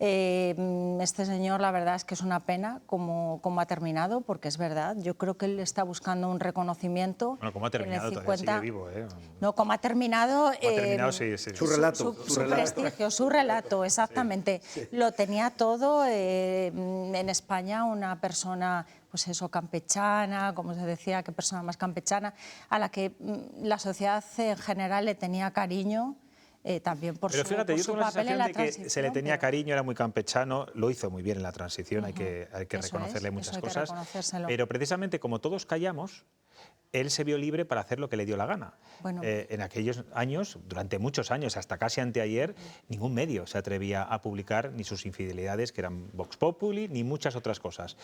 Speaker 9: Este señor, la verdad es que es una pena cómo ha terminado, porque es verdad, yo creo que él está buscando un reconocimiento.
Speaker 1: Bueno, cómo ha terminado, todavía sigue vivo, ¿eh?
Speaker 9: No, cómo ha terminado...
Speaker 1: Sí.
Speaker 7: Su relato.
Speaker 9: Su prestigio, su relato, exactamente. Sí. Lo tenía todo. En España, una persona, pues eso, campechana, como se decía, qué persona más campechana, a la que la sociedad en general le tenía cariño. También por
Speaker 1: pero fíjate,
Speaker 9: por
Speaker 1: yo
Speaker 9: su
Speaker 1: tengo la
Speaker 9: papel en
Speaker 1: sensación
Speaker 9: la
Speaker 1: de que
Speaker 9: transición,
Speaker 1: se le tenía cariño, era muy campechano, lo hizo muy bien en la transición, hay que reconocerle muchas cosas, pero precisamente como todos callamos, él se vio libre para hacer lo que le dio la gana. Bueno. En aquellos años, durante muchos años, hasta casi anteayer, ningún medio se atrevía a publicar ni sus infidelidades, que eran Vox Populi, ni muchas otras cosas.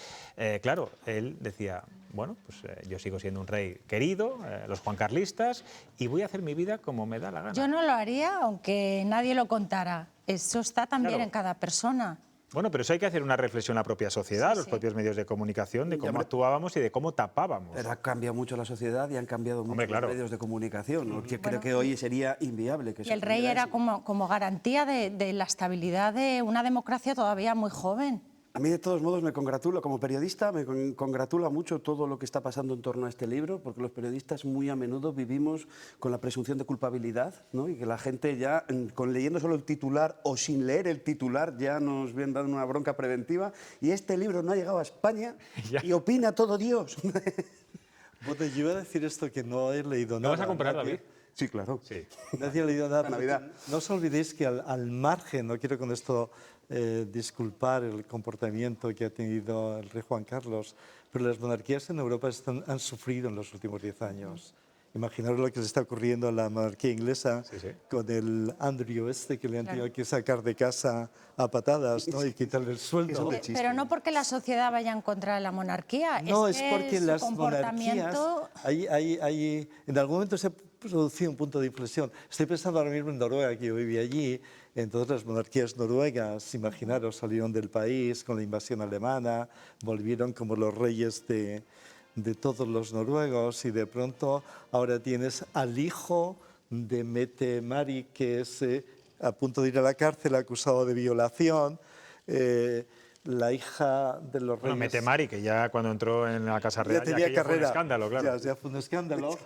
Speaker 1: Claro, él decía, bueno, pues yo sigo siendo un rey querido, los juancarlistas, y voy a hacer mi vida como me da la gana.
Speaker 9: Yo no lo haría aunque nadie lo contara. Eso está también en cada persona.
Speaker 1: Bueno, pero eso hay que hacer una reflexión en la propia sociedad, los propios medios de comunicación, de cómo actuábamos y de cómo tapábamos.
Speaker 7: Pero ha cambiado mucho la sociedad y han cambiado mucho los medios de comunicación, ¿no? Que creo que hoy sería inviable.
Speaker 9: Y el rey era como garantía de la estabilidad de una democracia todavía muy joven.
Speaker 7: A mí, de todos modos, me congratula, como periodista, me congratula mucho todo lo que está pasando en torno a este libro, porque los periodistas muy a menudo vivimos con la presunción de culpabilidad, ¿no? Y que la gente ya, leyendo solo el titular o sin leer el titular, ya nos viene dando una bronca preventiva. Y este libro no ha llegado a España y opina todo Dios.
Speaker 8: Bueno, yo iba a decir esto, que no he leído nada.
Speaker 1: ¿Lo vas a comprar, David?
Speaker 7: Sí, claro.
Speaker 8: Sí. Nadie ha leído nada. No os olvidéis que al margen, no quiero con esto disculpar el comportamiento que ha tenido el rey Juan Carlos, pero las monarquías en Europa han sufrido en los últimos 10 años. Imaginaros lo que se está ocurriendo a la monarquía inglesa con el Andrew que le han tenido que sacar de casa a patadas, ¿no? Y quitarle el sueldo.
Speaker 9: Pero no porque la sociedad vaya en contra de la monarquía,
Speaker 8: no,
Speaker 9: es
Speaker 8: porque las monarquías... En algún momento se ha producido un punto de inflexión. Estoy pensando ahora mismo en Noruega, que yo viví allí. Entonces las monarquías noruegas, imaginaros, salieron del país con la invasión alemana, volvieron como los reyes de todos los noruegos, y de pronto ahora tienes al hijo de Mette-Marit, que es a punto de ir a la cárcel acusado de violación. La hija de los reyes...
Speaker 1: Bueno, Mette-Marit, que ya cuando entró en la Casa Real ya fue un escándalo, claro.
Speaker 8: Ya fue un escándalo.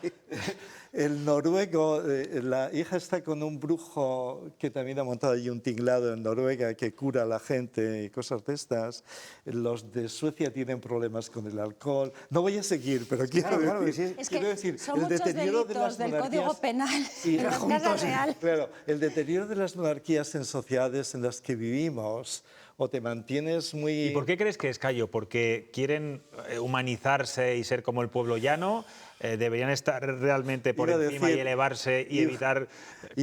Speaker 8: El noruego, la hija está con un brujo que también ha montado allí un tinglado en Noruega que cura a la gente y cosas de estas. Los de Suecia tienen problemas con el alcohol. No voy a seguir, pero quiero decir,
Speaker 9: son muchos delitos del Código Penal en la Casa Real.
Speaker 8: Claro, el deterioro de las monarquías en sociedades en las que vivimos, o te mantienes muy...
Speaker 1: ¿Y por qué crees que es, Cayo? ¿Porque quieren humanizarse y ser como el pueblo llano? ¿Deberían estar realmente por encima y elevarse y evitar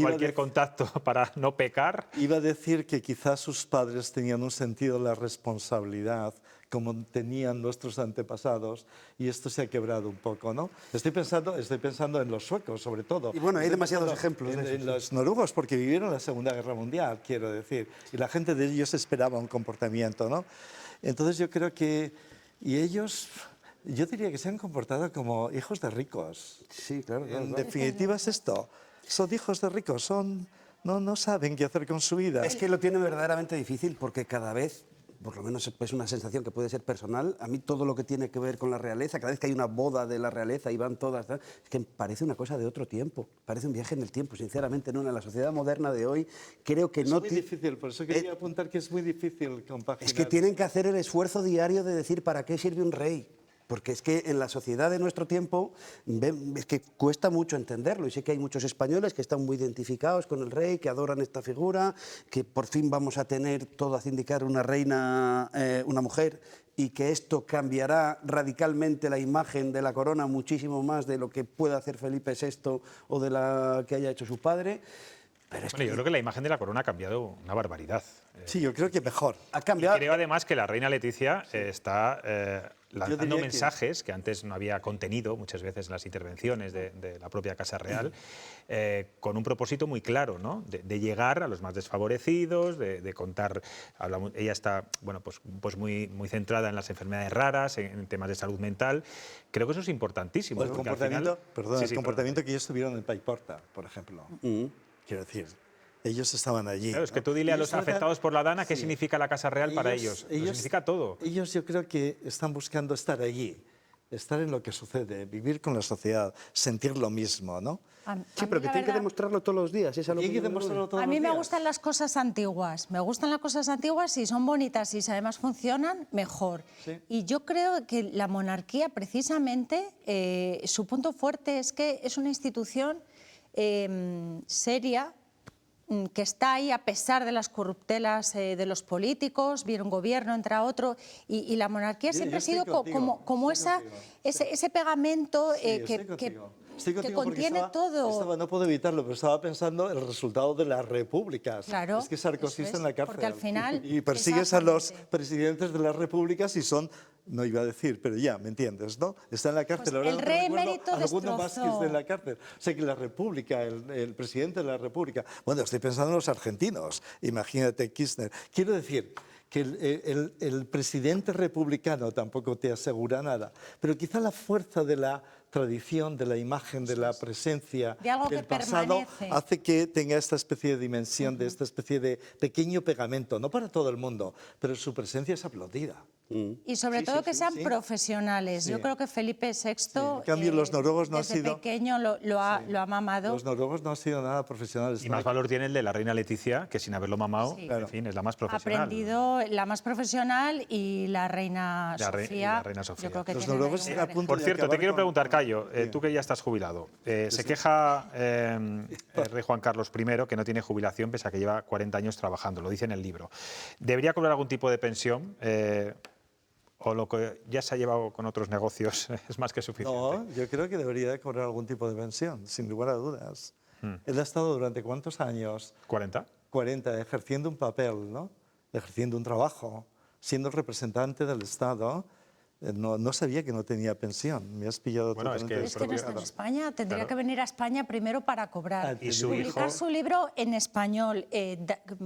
Speaker 1: cualquier contacto para no pecar?
Speaker 8: Iba a decir que quizás sus padres tenían un sentido de la responsabilidad como tenían nuestros antepasados, y esto se ha quebrado un poco, ¿no? Estoy pensando en los suecos, sobre todo.
Speaker 7: Y bueno, hay demasiados ejemplos de eso.
Speaker 8: En los noruegos, porque vivieron la Segunda Guerra Mundial, quiero decir, y la gente de ellos esperaba un comportamiento, ¿no? Entonces yo creo que... Y ellos... Yo diría que se han comportado como hijos de ricos.
Speaker 7: Sí, claro.
Speaker 8: En definitiva es esto. Son hijos de ricos, no saben qué hacer con su vida.
Speaker 7: Es que lo tienen verdaderamente difícil, porque cada vez, por lo menos es una sensación que puede ser personal, a mí todo lo que tiene que ver con la realeza, cada vez que hay una boda de la realeza y van todas, es que parece una cosa de otro tiempo, parece un viaje en el tiempo, sinceramente, ¿no? En la sociedad moderna de hoy creo que no...
Speaker 8: Es muy difícil, por eso quería apuntar que es muy difícil compaginar.
Speaker 7: Es que tienen que hacer el esfuerzo diario de decir ¿para qué sirve un rey? Porque es que en la sociedad de nuestro tiempo es que cuesta mucho entenderlo, y sé que hay muchos españoles que están muy identificados con el rey, que adoran esta figura, que por fin vamos a tener, todo hace indicar, una reina, una mujer, y que esto cambiará radicalmente la imagen de la corona muchísimo más de lo que pueda hacer Felipe VI o de la que haya hecho su padre.
Speaker 1: Pero yo creo que la imagen de la corona ha cambiado una barbaridad.
Speaker 8: Sí, yo creo que mejor.
Speaker 7: Ha cambiado.
Speaker 1: Y creo además que la reina Leticia está lanzando mensajes que antes no había contenido muchas veces en las intervenciones de la propia Casa Real, con un propósito muy claro, ¿no? De llegar a los más desfavorecidos, de contar. Ella está pues muy centrada en las enfermedades raras, en temas de salud mental. Creo que eso es importantísimo.
Speaker 8: El comportamiento que ellos tuvieron en Paiporta, por ejemplo. Quiero decir, Ellos estaban allí.
Speaker 1: Claro, es que tú dile a los afectados por la Dana qué significa la Casa Real para ellos. Significa todo.
Speaker 8: Ellos yo creo que están buscando estar allí, estar en lo que sucede, vivir con la sociedad, sentir lo mismo, ¿no?
Speaker 7: Sí, pero que tienen que demostrarlo todos los días.
Speaker 8: Tienen que demostrarlo todos los días.
Speaker 9: A mí me gustan las cosas antiguas. Me gustan las cosas antiguas, si son bonitas y si además funcionan, mejor.
Speaker 8: Sí.
Speaker 9: Y yo creo que la monarquía, precisamente, su punto fuerte es que es una institución seria, que está ahí a pesar de las corruptelas de los políticos, viene un gobierno, entra otro, y la monarquía siempre ha sido como ese pegamento que contiene todo.
Speaker 8: No puedo evitarlo, pero estaba pensando en el resultado de las repúblicas.
Speaker 9: Claro,
Speaker 8: es que Sarkozy está en la cárcel.
Speaker 9: porque al final,
Speaker 8: y persigues a los presidentes de las repúblicas y son, no iba a decir, pero ya, ¿me entiendes, no? Está en la cárcel.
Speaker 9: Pues
Speaker 8: ahora
Speaker 9: el
Speaker 8: no
Speaker 9: rey
Speaker 8: recuerdo
Speaker 9: emérito
Speaker 8: alguno más que
Speaker 9: destrozó.
Speaker 8: esté en la cárcel. O sea, que la república, el presidente de la república... Bueno, estoy pensando en los argentinos. Imagínate Kirchner. Quiero decir que el presidente republicano tampoco te asegura nada, pero quizá la fuerza de la tradición, de la imagen, de la presencia
Speaker 9: de algo
Speaker 8: del
Speaker 9: que
Speaker 8: pasado
Speaker 9: permanece,
Speaker 8: hace que tenga esta especie de dimensión, de esta especie de pequeño pegamento, no para todo el mundo, pero su presencia es aplaudida.
Speaker 9: Y sobre todo que sean profesionales.
Speaker 8: Sí.
Speaker 9: Yo creo que Felipe VI,
Speaker 8: En cambio, los noruegos no han
Speaker 9: desde
Speaker 8: sido...
Speaker 9: pequeño lo ha mamado.
Speaker 8: Los noruegos no han sido nada profesionales.
Speaker 1: Y más valor tiene el de la reina Leticia, que sin haberlo mamado,
Speaker 9: Sí.
Speaker 1: en fin, es la más
Speaker 9: Ha
Speaker 1: profesional.
Speaker 9: aprendido la más profesional y la reina
Speaker 1: Sofía.
Speaker 9: Yo creo que
Speaker 8: Los
Speaker 9: tienen
Speaker 8: noruegos
Speaker 9: ahí un
Speaker 8: a
Speaker 9: gran
Speaker 8: punto
Speaker 1: Por
Speaker 8: de
Speaker 1: cierto, te
Speaker 8: acabar
Speaker 1: quiero
Speaker 8: con-
Speaker 1: preguntar, Cayo, tú que ya estás jubilado, se queja el rey Juan Carlos I que no tiene jubilación pese a que lleva 40 años trabajando, lo dice en el libro. ¿Debería cobrar algún tipo de pensión? ¿O lo que ya se ha llevado con otros negocios es más que suficiente?
Speaker 8: No, yo creo que debería de cobrar algún tipo de pensión, sin lugar a dudas. Él ha estado durante ¿cuántos años?
Speaker 1: 40.
Speaker 8: 40, ejerciendo un papel, ¿no? Ejerciendo un trabajo, siendo el representante del Estado. No sabía que no tenía pensión. Me has pillado
Speaker 1: Bueno, es que
Speaker 8: totalmente
Speaker 9: Es que no está en España, tendría
Speaker 1: Claro.
Speaker 9: que venir a España primero para cobrar.
Speaker 1: Y su
Speaker 9: publicar
Speaker 1: hijo-
Speaker 9: su libro en español,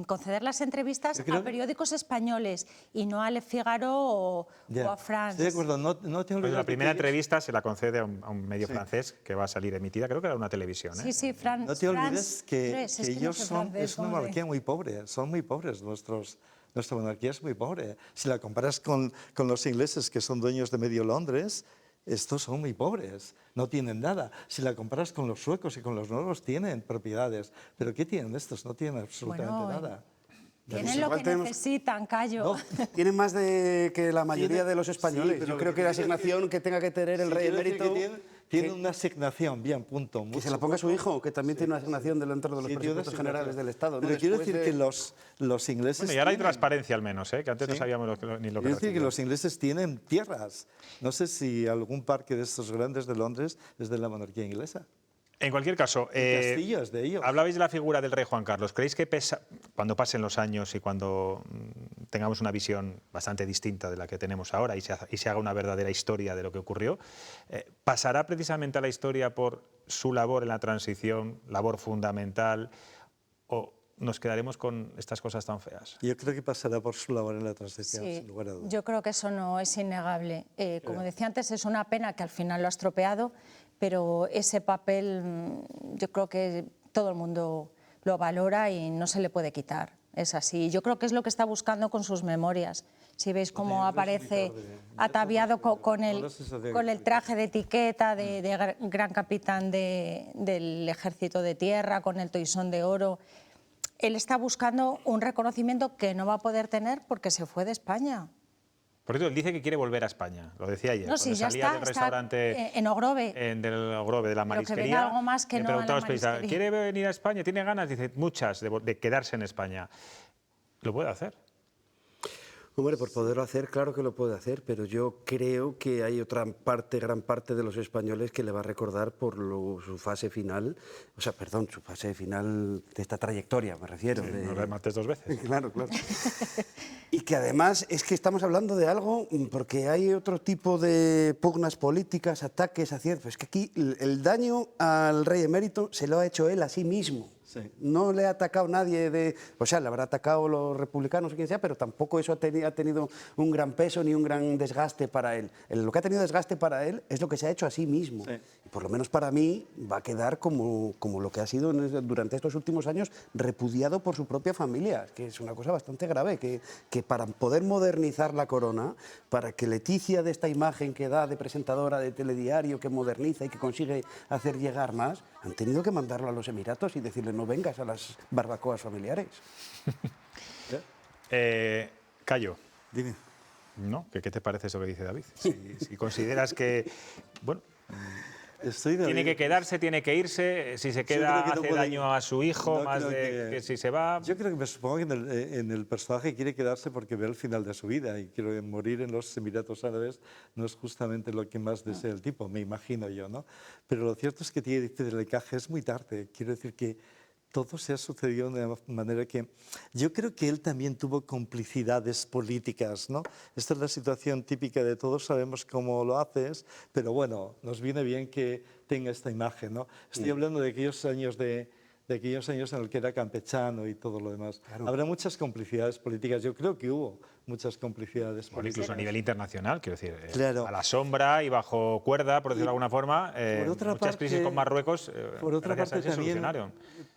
Speaker 9: conceder las entrevistas a periódicos españoles y no a Le Figaro o
Speaker 8: Ya.
Speaker 9: a France.
Speaker 8: Estoy de acuerdo, no te
Speaker 1: Pues
Speaker 8: olvides
Speaker 1: la
Speaker 8: que
Speaker 1: primera
Speaker 8: ellos-
Speaker 1: entrevista se la concede a un medio francés que va a salir emitida, creo que era una televisión.
Speaker 9: Sí, sí, France.
Speaker 8: No te olvides que,
Speaker 9: France, es
Speaker 8: que
Speaker 9: no
Speaker 8: ellos
Speaker 9: sé
Speaker 8: son,
Speaker 9: francés,
Speaker 8: es una
Speaker 9: pobre.
Speaker 8: monarquía muy pobre, son muy pobres nuestra monarquía es muy pobre. Si la comparas con los ingleses, que son dueños de medio Londres, estos son muy pobres, no tienen nada. Si la comparas con los suecos y con los noruegos, tienen propiedades. ¿Pero qué tienen estos? No tienen absolutamente
Speaker 9: Bueno,
Speaker 8: nada.
Speaker 9: Tienen lo
Speaker 7: igual
Speaker 9: que
Speaker 7: tenemos-
Speaker 9: necesitan, Cayo.
Speaker 7: Tienen más que la mayoría de los
Speaker 8: Sí,
Speaker 7: españoles.
Speaker 8: pero
Speaker 7: Yo creo que la
Speaker 8: quiero decir
Speaker 7: asignación que tenga que tener el
Speaker 8: Sí,
Speaker 7: rey
Speaker 8: quiero decir
Speaker 7: emérito...
Speaker 8: que tiene una asignación, bien, punto.
Speaker 7: Que se la ponga su hijo, que también tiene una asignación dentro de los
Speaker 8: Sí, tiene una
Speaker 7: presupuestos
Speaker 8: asignación.
Speaker 7: generales del Estado. ¿no?
Speaker 8: Pero quiero
Speaker 7: Después
Speaker 8: decir
Speaker 7: de-
Speaker 8: que los ingleses...
Speaker 1: Bueno, y ahora hay
Speaker 8: tienen-
Speaker 1: transparencia al menos, que antes no
Speaker 8: Sí.
Speaker 1: sabíamos ni lo que
Speaker 8: Quiero decir que
Speaker 1: recibían.
Speaker 8: los ingleses tienen tierras. No sé si algún parque de estos grandes de Londres es de la monarquía inglesa.
Speaker 1: En cualquier caso,
Speaker 8: El castillo es de ellos.
Speaker 1: hablabais de la figura del rey Juan Carlos. ¿Creéis que cuando pasen los años y cuando tengamos una visión bastante distinta de la que tenemos ahora y se haga una verdadera historia de lo que ocurrió, pasará precisamente a la historia por su labor en la transición, labor fundamental, o nos quedaremos con estas cosas tan feas?
Speaker 8: Yo creo que pasará por su labor en la transición,
Speaker 9: Sí,
Speaker 8: sin lugar a dudas.
Speaker 9: yo creo que eso no es innegable. Como decía antes, es una pena que al final lo ha estropeado, pero ese papel yo creo que todo el mundo lo valora y no se le puede quitar. Es así. Yo creo que es lo que está buscando con sus memorias. Si veis cómo aparece ataviado con el traje de etiqueta de gran capitán del ejército de tierra, con el toisón de oro. Él está buscando un reconocimiento que no va a poder tener porque se fue de España.
Speaker 1: Por cierto, él dice que quiere volver a España, lo decía ayer.
Speaker 9: No, sí,
Speaker 1: cuando
Speaker 9: ya
Speaker 1: salía
Speaker 9: está,
Speaker 1: del restaurante
Speaker 9: en Ogrove.
Speaker 1: del Ogrove, de la
Speaker 9: Pero que
Speaker 1: marisquería.
Speaker 9: venga algo más que
Speaker 1: le
Speaker 9: no a la
Speaker 1: preguntaba a los periodistas,
Speaker 9: marisquería.
Speaker 1: ¿quiere venir a España? ¿Tiene ganas? Dice, muchas, de quedarse en España. ¿Lo puede hacer?
Speaker 7: Hombre, por poderlo hacer, claro que lo puede hacer, pero yo creo que hay gran parte de los españoles que le va a recordar por su fase final, su fase final de esta trayectoria, me refiero.
Speaker 1: Sí,
Speaker 7: de...
Speaker 1: no remates dos veces.
Speaker 7: Claro. Y que además es que estamos hablando de algo, porque hay otro tipo de pugnas políticas, ataques, pues es que aquí el daño al rey emérito se lo ha hecho él a sí mismo.
Speaker 8: Sí.
Speaker 7: No le ha atacado nadie o sea, le habrá atacado los republicanos o quien sea, pero tampoco eso ha tenido un gran peso ni un gran desgaste para él. Lo que ha tenido desgaste para él es lo que se ha hecho a sí mismo.
Speaker 8: Sí.
Speaker 7: Y por lo menos para mí va a quedar como lo que ha sido durante estos últimos años, repudiado por su propia familia, que es una cosa bastante grave, que para poder modernizar la corona, para que Leticia de esta imagen que da de presentadora de telediario, que moderniza y que consigue hacer llegar más, han tenido que mandarlo a los Emiratos y decirle no vengas a las barbacoas familiares.
Speaker 1: Cayo.
Speaker 8: Dime.
Speaker 1: ¿No? ¿Qué te parece eso que dice David? Si consideras que, bueno, tiene que quedarse, tiene que irse, si se queda hace daño a su hijo, más de que si se va...
Speaker 8: Yo creo que me supongo que en el personaje quiere quedarse porque ve el final de su vida y creo que morir en los Emiratos Árabes no es justamente lo que más desea el tipo, me imagino yo, ¿no? Pero lo cierto es que tiene difícil el encaje, es muy tarde, quiero decir que todo se ha sucedido de una manera que... Yo creo que él también tuvo complicidades políticas, ¿no? Esta es la situación típica de todos, sabemos cómo lo haces, pero bueno, nos viene bien que tenga esta imagen, ¿no? Estoy hablando de aquellos años en el que era campechano y todo lo demás. Claro. Habrá muchas complicidades políticas, yo creo que hubo muchas complicidades políticas.
Speaker 1: Incluso a nivel internacional, quiero decir,
Speaker 8: claro.
Speaker 1: A la sombra y bajo cuerda, por decirlo de alguna forma, muchas crisis con Marruecos
Speaker 8: por otra
Speaker 1: gracias
Speaker 8: parte,
Speaker 1: a eso se solucionaron.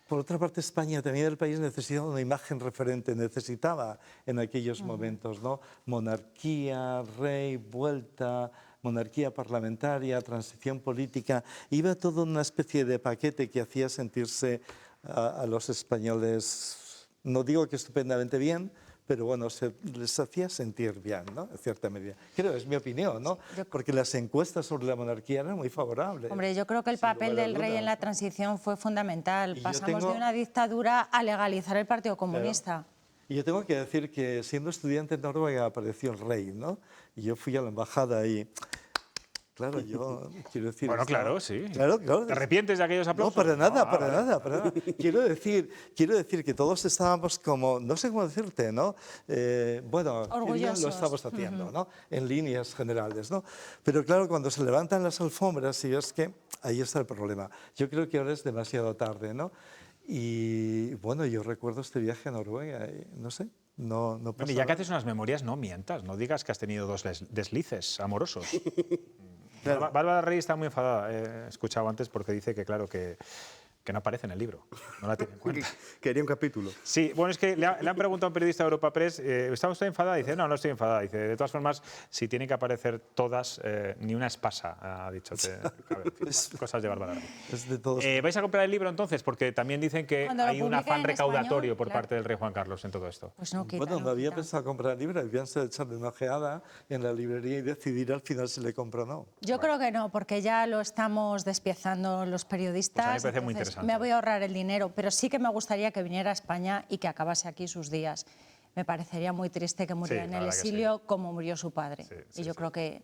Speaker 8: Por otra parte, España, también el país necesitaba una imagen referente, necesitaba en aquellos momentos, ¿no? Monarquía, rey, vuelta, monarquía parlamentaria, transición política, iba todo una especie de paquete que hacía sentirse a los españoles, no digo que estupendamente bien, pero bueno, les hacía sentir bien, ¿no? En cierta medida. Creo, es mi opinión, ¿no? Porque las encuestas sobre la monarquía eran muy favorables.
Speaker 9: Hombre, yo creo que el papel del rey en la transición fue fundamental. Pasamos de una dictadura a legalizar el Partido Comunista.
Speaker 8: Claro. Y yo tengo que decir que siendo estudiante en Noruega apareció el rey, ¿no? Y yo fui a la embajada y... Claro, yo quiero decir...
Speaker 1: Bueno, claro, sí.
Speaker 8: Claro.
Speaker 1: ¿Te arrepientes de aquellos aplausos?
Speaker 8: No, para nada. Quiero decir que todos estábamos como, no sé cómo decirte, ¿no? Bueno,
Speaker 9: orgullosos.
Speaker 8: Lo estamos haciendo, ¿no? En líneas generales, ¿no? Pero claro, cuando se levantan las alfombras, y es que ahí está el problema. Yo creo que ahora es demasiado tarde, ¿no? Y bueno, yo recuerdo este viaje a Noruega, y, no sé. No pasa
Speaker 1: ya que haces unas memorias, no mientas, no digas que has tenido dos deslices amorosos. Claro. Bárbara Rey está muy enfadada, he escuchado antes, porque dice que, claro, que no aparece en el libro, no la tiene en cuenta.
Speaker 7: Quería un capítulo.
Speaker 1: Sí, bueno, es que le han preguntado a un periodista de Europa Press, ¿está usted enfadada? Dice, no estoy enfadada. Dice, de todas formas, si tienen que aparecer todas, ni una espasa, ha dicho. Cosas de Bárbara Rey.
Speaker 8: Es de todos.
Speaker 1: ¿Vais a comprar el libro entonces? Porque también dicen que hay un afán recaudatorio por parte del rey Juan Carlos en todo esto.
Speaker 9: Pues no,
Speaker 8: bueno, no había pensado comprar el libro, habían echarle una ojeada en la librería y decidir al final si le compro o no.
Speaker 9: Yo creo que no, porque ya lo estamos despiezando los periodistas.
Speaker 1: Pues a mí me parece muy interesante.
Speaker 9: Me voy a ahorrar el dinero, pero sí que me gustaría que viniera a España y que acabase aquí sus días. Me parecería muy triste que muriera en el exilio como murió su padre. Y yo creo que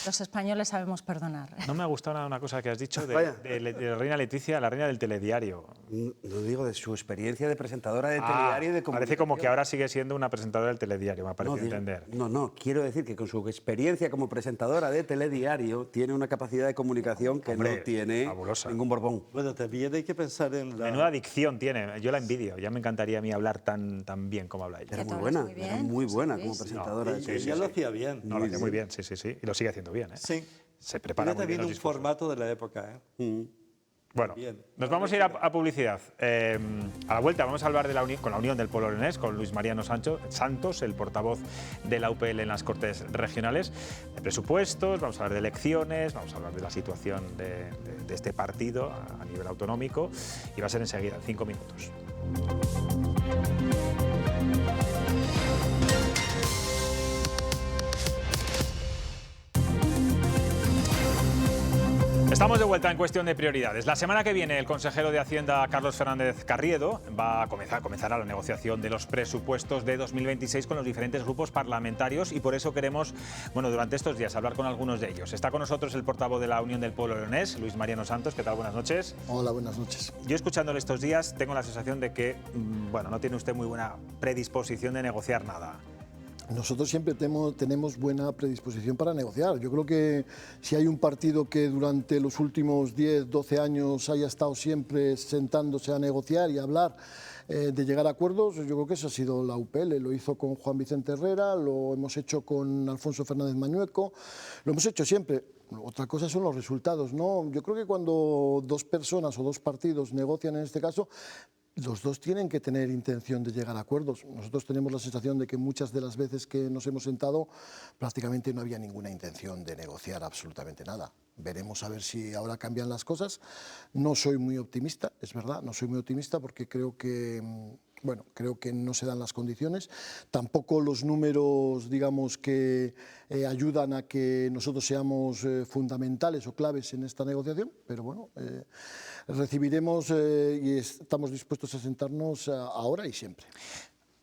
Speaker 9: los españoles sabemos perdonar.
Speaker 1: No me ha gustado nada una cosa que has dicho de la reina Leticia, la reina del telediario.
Speaker 7: No digo de su experiencia de presentadora de telediario y de comunicación.
Speaker 1: Parece como que ahora sigue siendo una presentadora del telediario, me ha parecido entender.
Speaker 7: No, quiero decir que con su experiencia como presentadora de telediario tiene una capacidad de comunicación que no tiene ningún Borbón.
Speaker 8: Bueno, también hay que pensar en la...
Speaker 1: Menuda dicción tiene, yo la envidio, ya me encantaría a mí hablar tan bien como habla ella.
Speaker 7: Era muy buena como presentadora de telediario.
Speaker 8: Ya lo hacía bien.
Speaker 1: No, lo hacía muy bien, sí, y lo sigue haciendo bien.
Speaker 8: Sí.
Speaker 1: Se prepara muy bien
Speaker 8: también un formato de la época.
Speaker 1: Bueno, nos vamos a ir a publicidad. A la vuelta vamos a hablar con la Unión del Pueblo Leonés, con Luis Mariano Santos, el portavoz de la UPL en las Cortes Regionales, de presupuestos, vamos a hablar de elecciones, vamos a hablar de la situación de este partido a nivel autonómico y va a ser enseguida, en 5 minutos. Estamos de vuelta en Cuestión de Prioridades. La semana que viene el consejero de Hacienda, Carlos Fernández Carriedo, comenzará la negociación de los presupuestos de 2026 con los diferentes grupos parlamentarios y por eso queremos, durante estos días hablar con algunos de ellos. Está con nosotros el portavoz de la Unión del Pueblo Leonés, Luis Mariano Santos. ¿Qué tal? Buenas noches.
Speaker 14: Hola, buenas noches.
Speaker 1: Yo escuchándole estos días tengo la sensación de que, no tiene usted muy buena predisposición de negociar nada.
Speaker 14: Nosotros siempre tenemos buena predisposición para negociar. Yo creo que si hay un partido que durante los últimos 10, 12 años haya estado siempre sentándose a negociar y a hablar de llegar a acuerdos, yo creo que esa ha sido la UPL. Lo hizo con Juan Vicente Herrera, lo hemos hecho con Alfonso Fernández Mañueco, lo hemos hecho siempre. Otra cosa son los resultados, ¿no? Yo creo que cuando dos personas o dos partidos negocian en este caso, los dos tienen que tener intención de llegar a acuerdos. Nosotros tenemos la sensación de que muchas de las veces que nos hemos sentado prácticamente no había ninguna intención de negociar absolutamente nada. Veremos a ver si ahora cambian las cosas. No soy muy optimista, es verdad, no soy muy optimista porque creo que no se dan las condiciones. Tampoco los números, digamos, que ayudan a que nosotros seamos fundamentales o claves en esta negociación, pero bueno, recibiremos y estamos dispuestos a sentarnos ahora y siempre.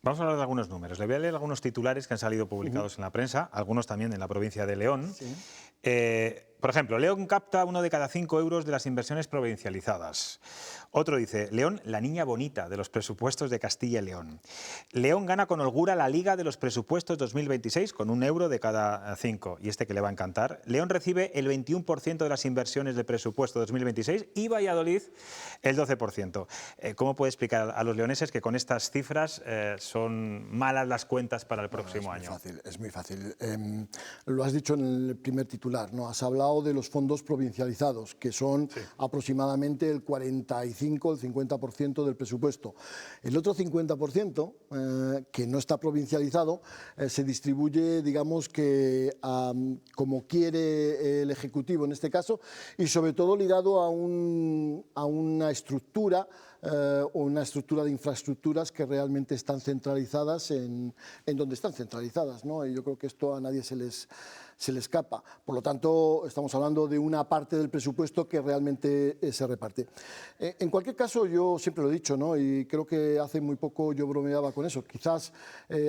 Speaker 1: Vamos a hablar de algunos números. Le voy a leer algunos titulares que han salido publicados en la prensa, algunos también en la provincia de León. Sí. Por ejemplo, León capta 1 de cada 5 euros de las inversiones provincializadas. Otro dice, León, la niña bonita de los presupuestos de Castilla y León. León gana con holgura la Liga de los presupuestos 2026 con 1 euro de cada 5. Y este que le va a encantar. León recibe el 21% de las inversiones de presupuesto 2026 y Valladolid el 12%. ¿Cómo puede explicar a los leoneses que con estas cifras son malas las cuentas para el próximo año?
Speaker 14: Es muy fácil. Lo has dicho en el primer titular, ¿no? Has hablado de los fondos provincializados, que son aproximadamente el 45, el 50% del presupuesto. El otro 50%, que no está provincializado, se distribuye, digamos que como quiere el Ejecutivo en este caso, y sobre todo ligado a una estructura o una estructura de infraestructuras que realmente están centralizadas en donde están centralizadas, ¿no? Y yo creo que esto a nadie se le escapa. Por lo tanto, estamos hablando de una parte del presupuesto que realmente se reparte. En cualquier caso, yo siempre lo he dicho, ¿no? Y creo que hace muy poco yo bromeaba con eso. Quizás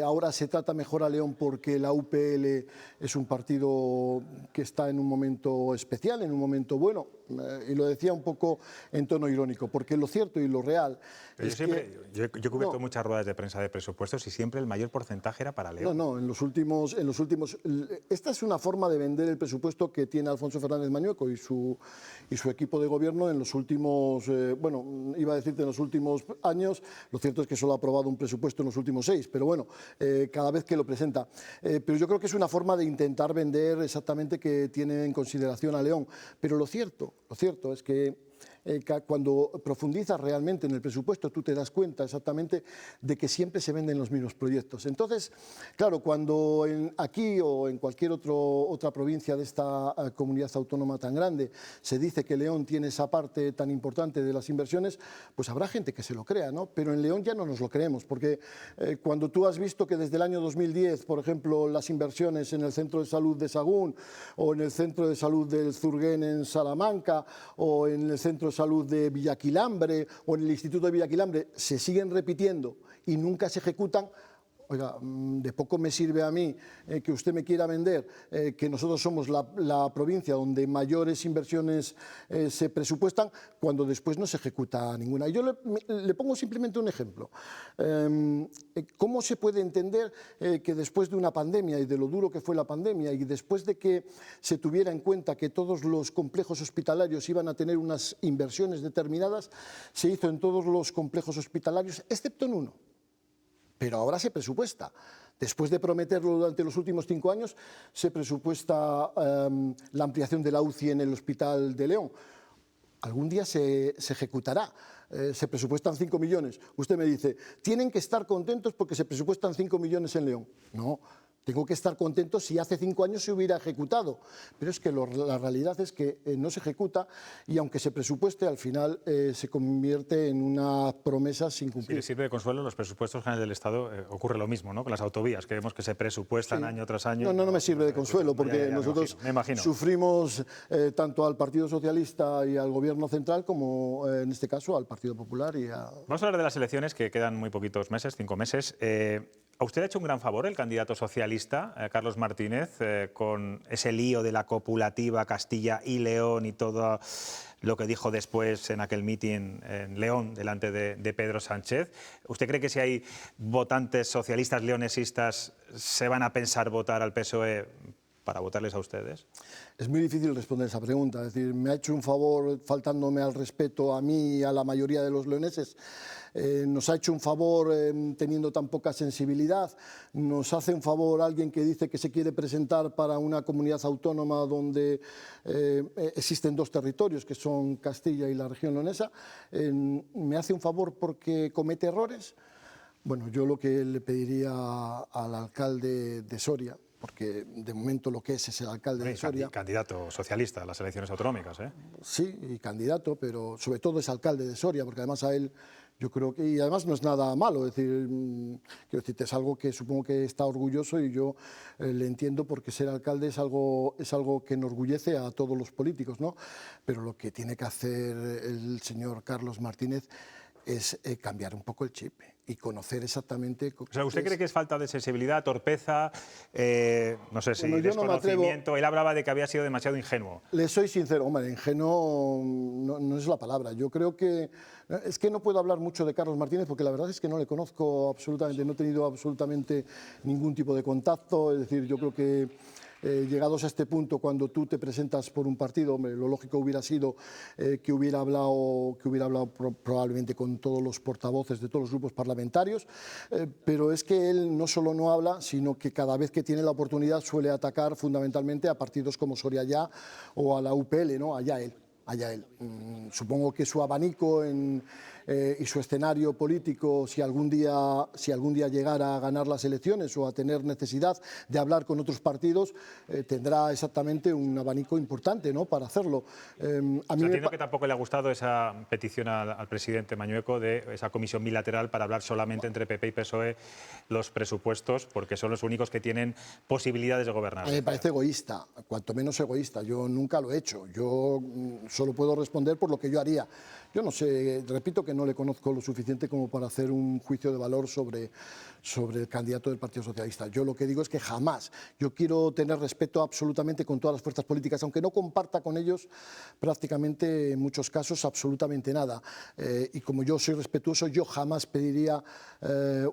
Speaker 14: ahora se trata mejor a León porque la UPL es un partido que está en un momento especial, en un momento bueno. Y lo decía un poco en tono irónico, porque lo cierto y lo real es
Speaker 1: yo he cubierto muchas ruedas de prensa de presupuestos y siempre el mayor porcentaje era para León.
Speaker 14: No, en los últimos... Esta es una forma de vender el presupuesto que tiene Alfonso Fernández Mañueco y su equipo de gobierno en los últimos, iba a decirte en los últimos años, lo cierto es que solo ha aprobado un presupuesto en los últimos 6, pero bueno, cada vez que lo presenta. Pero yo creo que es una forma de intentar vender exactamente que tiene en consideración a León. Pero lo cierto es que cuando profundizas realmente en el presupuesto, tú te das cuenta exactamente de que siempre se venden los mismos proyectos. Entonces, claro, cuando aquí o en cualquier otra provincia de esta comunidad autónoma tan grande se dice que León tiene esa parte tan importante de las inversiones, pues habrá gente que se lo crea, ¿no? Pero en León ya no nos lo creemos, porque cuando tú has visto que desde el año 2010, por ejemplo, las inversiones en el Centro de Salud de Sagún o en el Centro de Salud del Zurguén en Salamanca o en el Centro de Salud de Villaquilambre o en el Instituto de Villaquilambre se siguen repitiendo y nunca se ejecutan. Oiga, de poco me sirve a mí que usted me quiera vender que nosotros somos la provincia donde mayores inversiones se presupuestan cuando después no se ejecuta ninguna. Y yo le pongo simplemente un ejemplo. ¿Cómo se puede entender que después de una pandemia y de lo duro que fue la pandemia y después de que se tuviera en cuenta que todos los complejos hospitalarios iban a tener unas inversiones determinadas, se hizo en todos los complejos hospitalarios, excepto en uno? Pero ahora se presupuesta. Después de prometerlo durante los últimos 5 años, se presupuesta la ampliación de la UCI en el Hospital de León. Algún día se ejecutará. Se presupuestan 5 millones. Usted me dice, tienen que estar contentos porque se presupuestan 5 millones en León. No. Tengo que estar contento si hace 5 años se hubiera ejecutado. Pero es que la realidad es que no se ejecuta y aunque se presupueste, al final se convierte en una promesa sin cumplir.
Speaker 1: Si le sirve de consuelo, en los presupuestos generales del Estado ocurre lo mismo, ¿no? Con las autovías, que vemos que se presupuestan año tras año.
Speaker 14: No me sirve de consuelo porque nosotros sufrimos tanto al Partido Socialista y al Gobierno Central como en este caso al Partido Popular y a...
Speaker 1: Vamos a hablar de las elecciones que quedan muy poquitos meses, 5 meses. ¿A usted ha hecho un gran favor el candidato socialista, Carlos Martínez, con ese lío de la copulativa Castilla y León y todo lo que dijo después en aquel mitin en León delante de Pedro Sánchez? ¿Usted cree que si hay votantes socialistas leonesistas se van a pensar votar al PSOE para votarles a ustedes?
Speaker 14: Es muy difícil responder esa pregunta. Es decir, ¿me ha hecho un favor faltándome al respeto a mí y a la mayoría de los leoneses? ¿Nos ha hecho un favor teniendo tan poca sensibilidad? ¿Nos hace un favor alguien que dice que se quiere presentar para una comunidad autónoma donde existen dos territorios, que son Castilla y la región leonesa? ¿Me hace un favor porque comete errores? Bueno, yo lo que le pediría al alcalde de Soria, porque de momento lo que es el alcalde de Soria.
Speaker 1: Candidato socialista a las elecciones autonómicas, ¿eh?
Speaker 14: Sí, y candidato, pero sobre todo es alcalde de Soria, porque además a él, yo creo que, y además no es nada malo, es decir, quiero decirte, es algo que supongo que está orgulloso y yo le entiendo, porque ser alcalde es algo que enorgullece a todos los políticos, ¿no? Pero lo que tiene que hacer el señor Carlos Martínez es cambiar un poco el chip y conocer exactamente...
Speaker 1: O sea, ¿usted cree que es falta de sensibilidad, torpeza, no sé si
Speaker 14: Bueno, yo
Speaker 1: desconocimiento?
Speaker 14: no me
Speaker 1: Él hablaba de que había sido demasiado ingenuo.
Speaker 14: Le soy sincero, hombre, ingenuo no es la palabra. Yo creo que... Es que no puedo hablar mucho de Carlos Martínez porque la verdad es que no le conozco absolutamente, no he tenido absolutamente ningún tipo de contacto. Es decir, yo creo que llegados a este punto, cuando tú te presentas por un partido, hombre, lo lógico hubiera sido que hubiera hablado probablemente con todos los portavoces de todos los grupos parlamentarios, pero es que él no solo no habla, sino que cada vez que tiene la oportunidad suele atacar fundamentalmente a partidos como Soria Ya o a la UPL, ¿no? Allá él. Supongo que su abanico y su escenario político, si algún día llegara a ganar las elecciones o a tener necesidad de hablar con otros partidos, tendrá exactamente un abanico importante, ¿no?, para hacerlo.
Speaker 1: Entiendo que tampoco le ha gustado esa petición al presidente Mañueco de esa comisión bilateral para hablar solamente entre PP y PSOE los presupuestos, porque son los únicos que tienen posibilidades de gobernar.
Speaker 14: A mí me parece egoísta, cuanto menos egoísta. Yo nunca lo he hecho. Yo solo puedo responder por lo que yo haría. Yo no sé, repito que no le conozco lo suficiente como para hacer un juicio de valor sobre el candidato del Partido Socialista. Yo lo que digo es que jamás. Yo quiero tener respeto absolutamente con todas las fuerzas políticas, aunque no comparta con ellos prácticamente en muchos casos absolutamente nada. Y como yo soy respetuoso, yo jamás pediría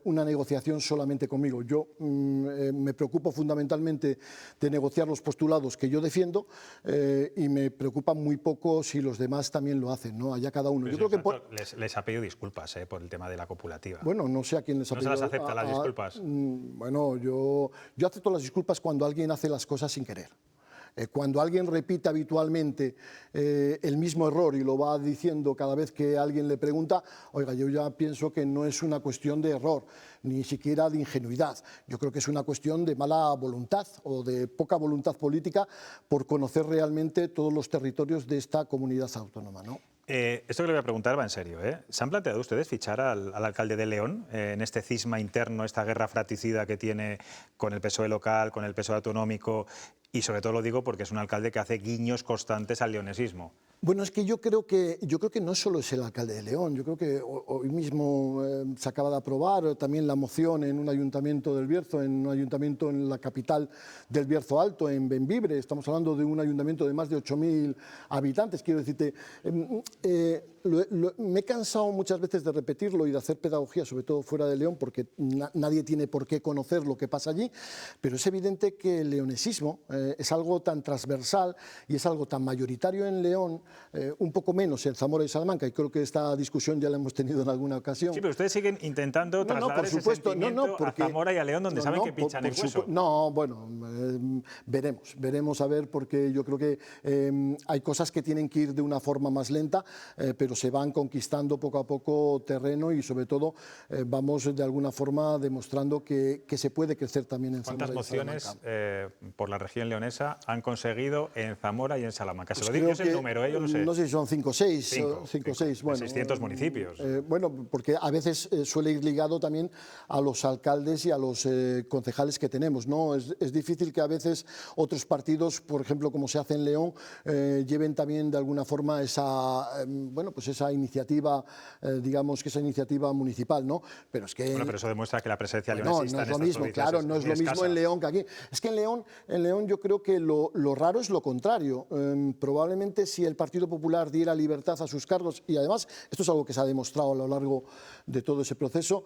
Speaker 14: una negociación solamente conmigo. Yo me preocupo fundamentalmente de negociar los postulados que yo defiendo y me preocupa muy poco si los demás también lo hacen, ¿no? Allá cada uno.
Speaker 1: Yo creo que les ha pedido disculpas por el tema de la copulativa.
Speaker 14: Bueno, no sé a quién les ha pedido.
Speaker 1: ¿No se las acepta las disculpas?
Speaker 14: Bueno, yo acepto las disculpas cuando alguien hace las cosas sin querer. Cuando alguien repite habitualmente el mismo error y lo va diciendo cada vez que alguien le pregunta, oiga, yo ya pienso que no es una cuestión de error, ni siquiera de ingenuidad. Yo creo que es una cuestión de mala voluntad o de poca voluntad política por conocer realmente todos los territorios de esta comunidad autónoma, ¿no?
Speaker 1: Esto que le voy a preguntar va en serio, ¿eh? ¿Se han planteado ustedes fichar al alcalde de León en este cisma interno, esta guerra fratricida que tiene con el PSOE local, con el PSOE autonómico? Y sobre todo lo digo porque es un alcalde que hace guiños constantes al leonesismo.
Speaker 14: Bueno, es que yo creo que no solo es el alcalde de León. Yo creo que hoy mismo se acaba de aprobar también la moción en un ayuntamiento del Bierzo, en un ayuntamiento en la capital del Bierzo Alto, en Bembibre. Estamos hablando de un ayuntamiento de más de 8.000 habitantes. Quiero decirte, me he cansado muchas veces de repetirlo y de hacer pedagogía, sobre todo fuera de León, porque nadie tiene por qué conocer lo que pasa allí, pero es evidente que el leonesismo es algo tan transversal y es algo tan mayoritario en León, un poco menos en Zamora y Salamanca, y creo que esta discusión ya la hemos tenido en alguna ocasión.
Speaker 1: Sí, pero ustedes siguen intentando trasladar ese sentimiento a Zamora y a León, donde saben que pinchan el hueso.
Speaker 14: No, bueno, veremos a ver, porque yo creo que hay cosas que tienen que ir de una forma más lenta, pero se van conquistando poco a poco terreno y sobre todo vamos de alguna forma demostrando que se puede crecer también en Zamora y Salamanca.
Speaker 1: ¿Cuántas mociones por la región selección leonesa han conseguido en Zamora y en Salamanca? Se
Speaker 14: Pues
Speaker 1: lo digo,
Speaker 14: creo
Speaker 1: yo sé el
Speaker 14: que,
Speaker 1: número, yo lo sé.
Speaker 14: No sé si son 5 o 6. 5 o 6, bueno.
Speaker 1: 600 municipios.
Speaker 14: Bueno, porque a veces suele ir ligado también a los alcaldes y a los concejales que tenemos, ¿no? Es difícil que a veces otros partidos, por ejemplo, como se hace en León, lleven también de alguna forma esa, bueno, pues esa iniciativa, digamos que esa iniciativa municipal, ¿no? Pero es que...
Speaker 1: Bueno, pero eso demuestra que la presencia
Speaker 14: no,
Speaker 1: leonesista
Speaker 14: no es
Speaker 1: en
Speaker 14: lo
Speaker 1: estas
Speaker 14: mismo,
Speaker 1: provincias
Speaker 14: claro, no es
Speaker 1: muy
Speaker 14: lo mismo
Speaker 1: escasa.
Speaker 14: en León que aquí. Es que en León yo creo que lo raro es lo contrario. Probablemente si el Partido Popular diera libertad a sus cargos, y además esto es algo que se ha demostrado a lo largo de todo ese proceso,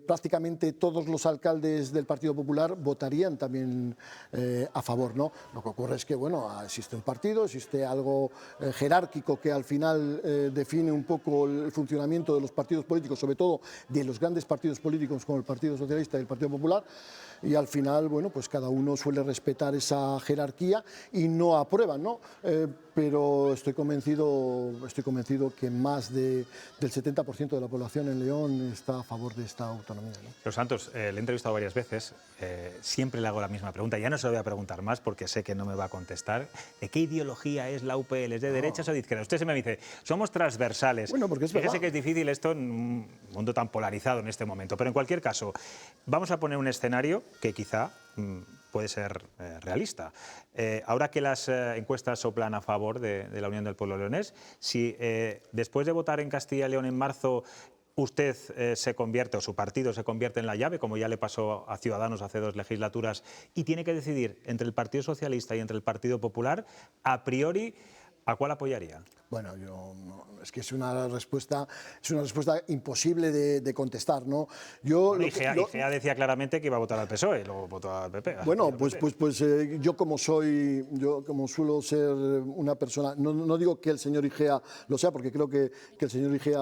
Speaker 14: prácticamente todos los alcaldes del Partido Popular votarían también a favor, ¿no? Lo que ocurre es que, bueno, existe un partido, existe algo jerárquico que al final define un poco el funcionamiento de los partidos políticos, sobre todo de los grandes partidos políticos como el Partido Socialista y el Partido Popular, y al final, bueno, pues cada uno suele respetar esa jerarquía y no aprueban, ¿no? Pero estoy convencido que más del 70% de la población en León está a favor de esta autonomía, ¿no?
Speaker 1: Los Santos, le he entrevistado varias veces, siempre le hago la misma pregunta, ya no se lo voy a preguntar más porque sé que no me va a contestar. ¿De qué ideología es la UPL? ¿Es de derechas o de izquierdas? Usted se me dice, somos transversales.
Speaker 14: Bueno, porque es
Speaker 1: Fíjese
Speaker 14: verdad.
Speaker 1: que es difícil esto en un mundo tan polarizado en este momento, pero en cualquier caso, vamos a poner un escenario que quizá puede ser realista. Ahora que las encuestas soplan a favor de la Unión del Pueblo Leonés, si después de votar en Castilla y León en marzo usted se convierte, o su partido se convierte en la llave, como ya le pasó a Ciudadanos hace 2 legislaturas, y tiene que decidir entre el Partido Socialista y entre el Partido Popular, a priori, ¿a cuál apoyaría?
Speaker 14: Bueno, es que es una respuesta imposible de contestar, ¿no?
Speaker 1: Bueno, Igea decía claramente que iba a votar al PSOE y luego votó al PP.
Speaker 14: Bueno, pues yo como suelo ser una persona, no digo que el señor Igea lo sea, porque creo que el señor Igea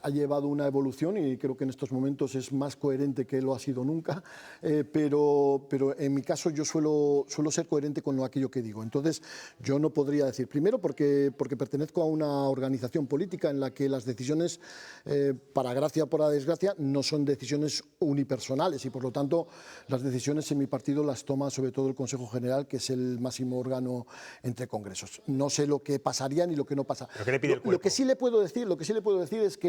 Speaker 14: ha llevado una evolución y creo que en estos momentos es más coherente que lo ha sido nunca, pero en mi caso yo suelo ser coherente con aquello que digo. Entonces yo no podría decir, primero porque pertenezco a una organización política en la que las decisiones, para gracia o para desgracia, no son decisiones unipersonales y por lo tanto las decisiones en mi partido las toma sobre todo el Consejo General, que es el máximo órgano entre congresos. No sé lo que pasaría ni lo que no pasa.
Speaker 1: ¿Pero qué le pide el cuerpo?
Speaker 14: Lo que sí le puedo decir es que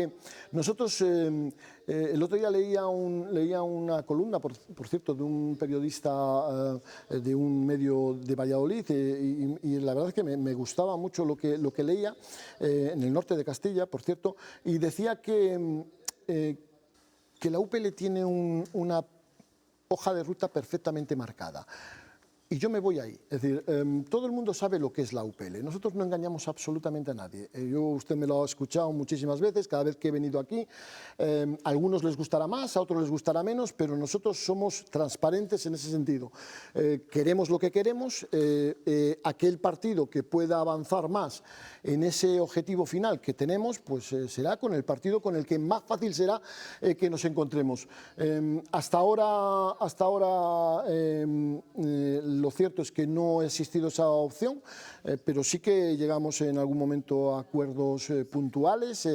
Speaker 14: nosotros el otro día leía una columna, por cierto, de un periodista de un medio de Valladolid y la verdad es que me gustaba mucho lo que leía, en el norte de Castilla, por cierto, y decía que la UPL tiene una hoja de ruta perfectamente marcada. Y yo me voy ahí. Es decir, todo el mundo sabe lo que es la UPL. Nosotros no engañamos absolutamente a nadie. Usted me lo ha escuchado muchísimas veces, cada vez que he venido aquí. A algunos les gustará más, a otros les gustará menos, pero nosotros somos transparentes en ese sentido. Queremos lo que queremos. Aquel partido que pueda avanzar más en ese objetivo final que tenemos, pues será con el partido con el que más fácil será que nos encontremos. Hasta ahora lo cierto es que no ha existido esa opción, pero sí que llegamos en algún momento a acuerdos puntuales,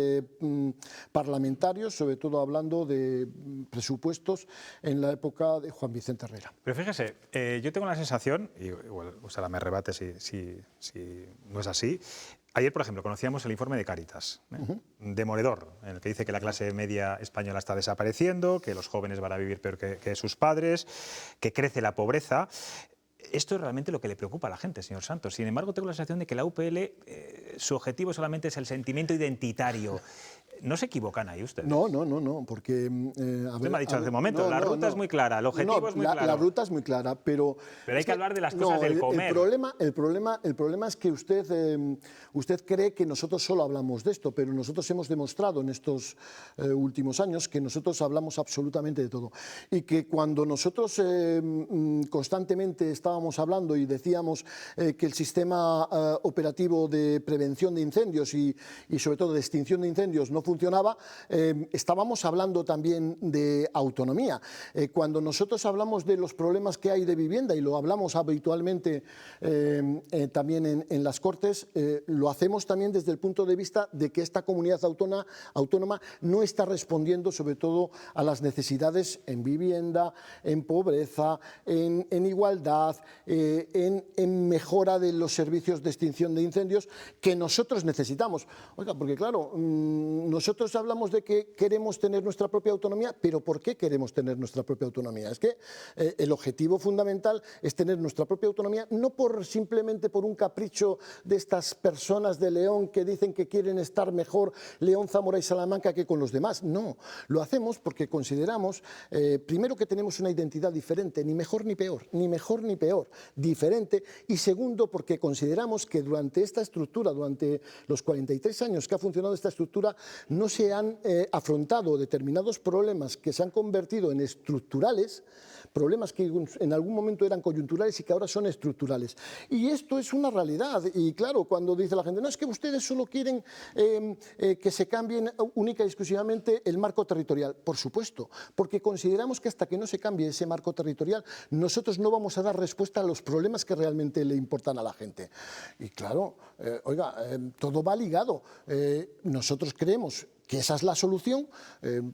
Speaker 14: parlamentarios, sobre todo hablando de presupuestos en la época de Juan Vicente Herrera.
Speaker 1: Pero fíjese, yo tengo la sensación, y igual Sara me rebate si no es así. Ayer, por ejemplo, conocíamos el informe de Cáritas, demoledor, en el que dice que la clase media española está desapareciendo, que los jóvenes van a vivir peor que sus padres, que crece la pobreza. Esto es realmente lo que le preocupa a la gente, señor Santos. Sin embargo, tengo la sensación de que la UPL, su objetivo solamente es el sentimiento identitario. ¿No se equivocan ahí ustedes?
Speaker 14: No, porque...
Speaker 1: Usted me ha dicho hace un momento, la ruta es muy clara, el objetivo es muy claro.
Speaker 14: La ruta es muy clara, pero...
Speaker 1: Pero hay que hablar de las cosas del comer.
Speaker 14: El problema es que usted cree que nosotros solo hablamos de esto, pero nosotros hemos demostrado en estos últimos años que nosotros hablamos absolutamente de todo. Y que cuando nosotros constantemente estábamos hablando y decíamos que el sistema operativo de prevención de incendios y sobre todo de extinción de incendios no funcionaba, estábamos hablando también de autonomía. Cuando nosotros hablamos de los problemas que hay de vivienda, y lo hablamos habitualmente también en las Cortes, lo hacemos también desde el punto de vista de que esta comunidad autónoma no está respondiendo sobre todo a las necesidades en vivienda, en pobreza, en igualdad, en mejora de los servicios de extinción de incendios que nosotros necesitamos. Oiga, porque claro, nosotros hablamos de que queremos tener nuestra propia autonomía, pero ¿por qué queremos tener nuestra propia autonomía? Es que el objetivo fundamental es tener nuestra propia autonomía, no simplemente por un capricho de estas personas de León que dicen que quieren estar mejor León, Zamora y Salamanca que con los demás. No, lo hacemos porque consideramos, primero, que tenemos una identidad diferente, ni mejor ni peor, diferente, y segundo, porque consideramos que durante esta estructura, durante los 43 años que ha funcionado esta estructura, no se han afrontado determinados problemas que se han convertido en estructurales, problemas que en algún momento eran coyunturales y que ahora son estructurales. Y esto es una realidad. Y claro, cuando dice la gente, no, es que ustedes solo quieren que se cambien única y exclusivamente el marco territorial. Por supuesto, porque consideramos que hasta que no se cambie ese marco territorial, nosotros no vamos a dar respuesta a los problemas que realmente le importan a la gente. Y claro, todo va ligado. Nosotros creemos que esa es la solución.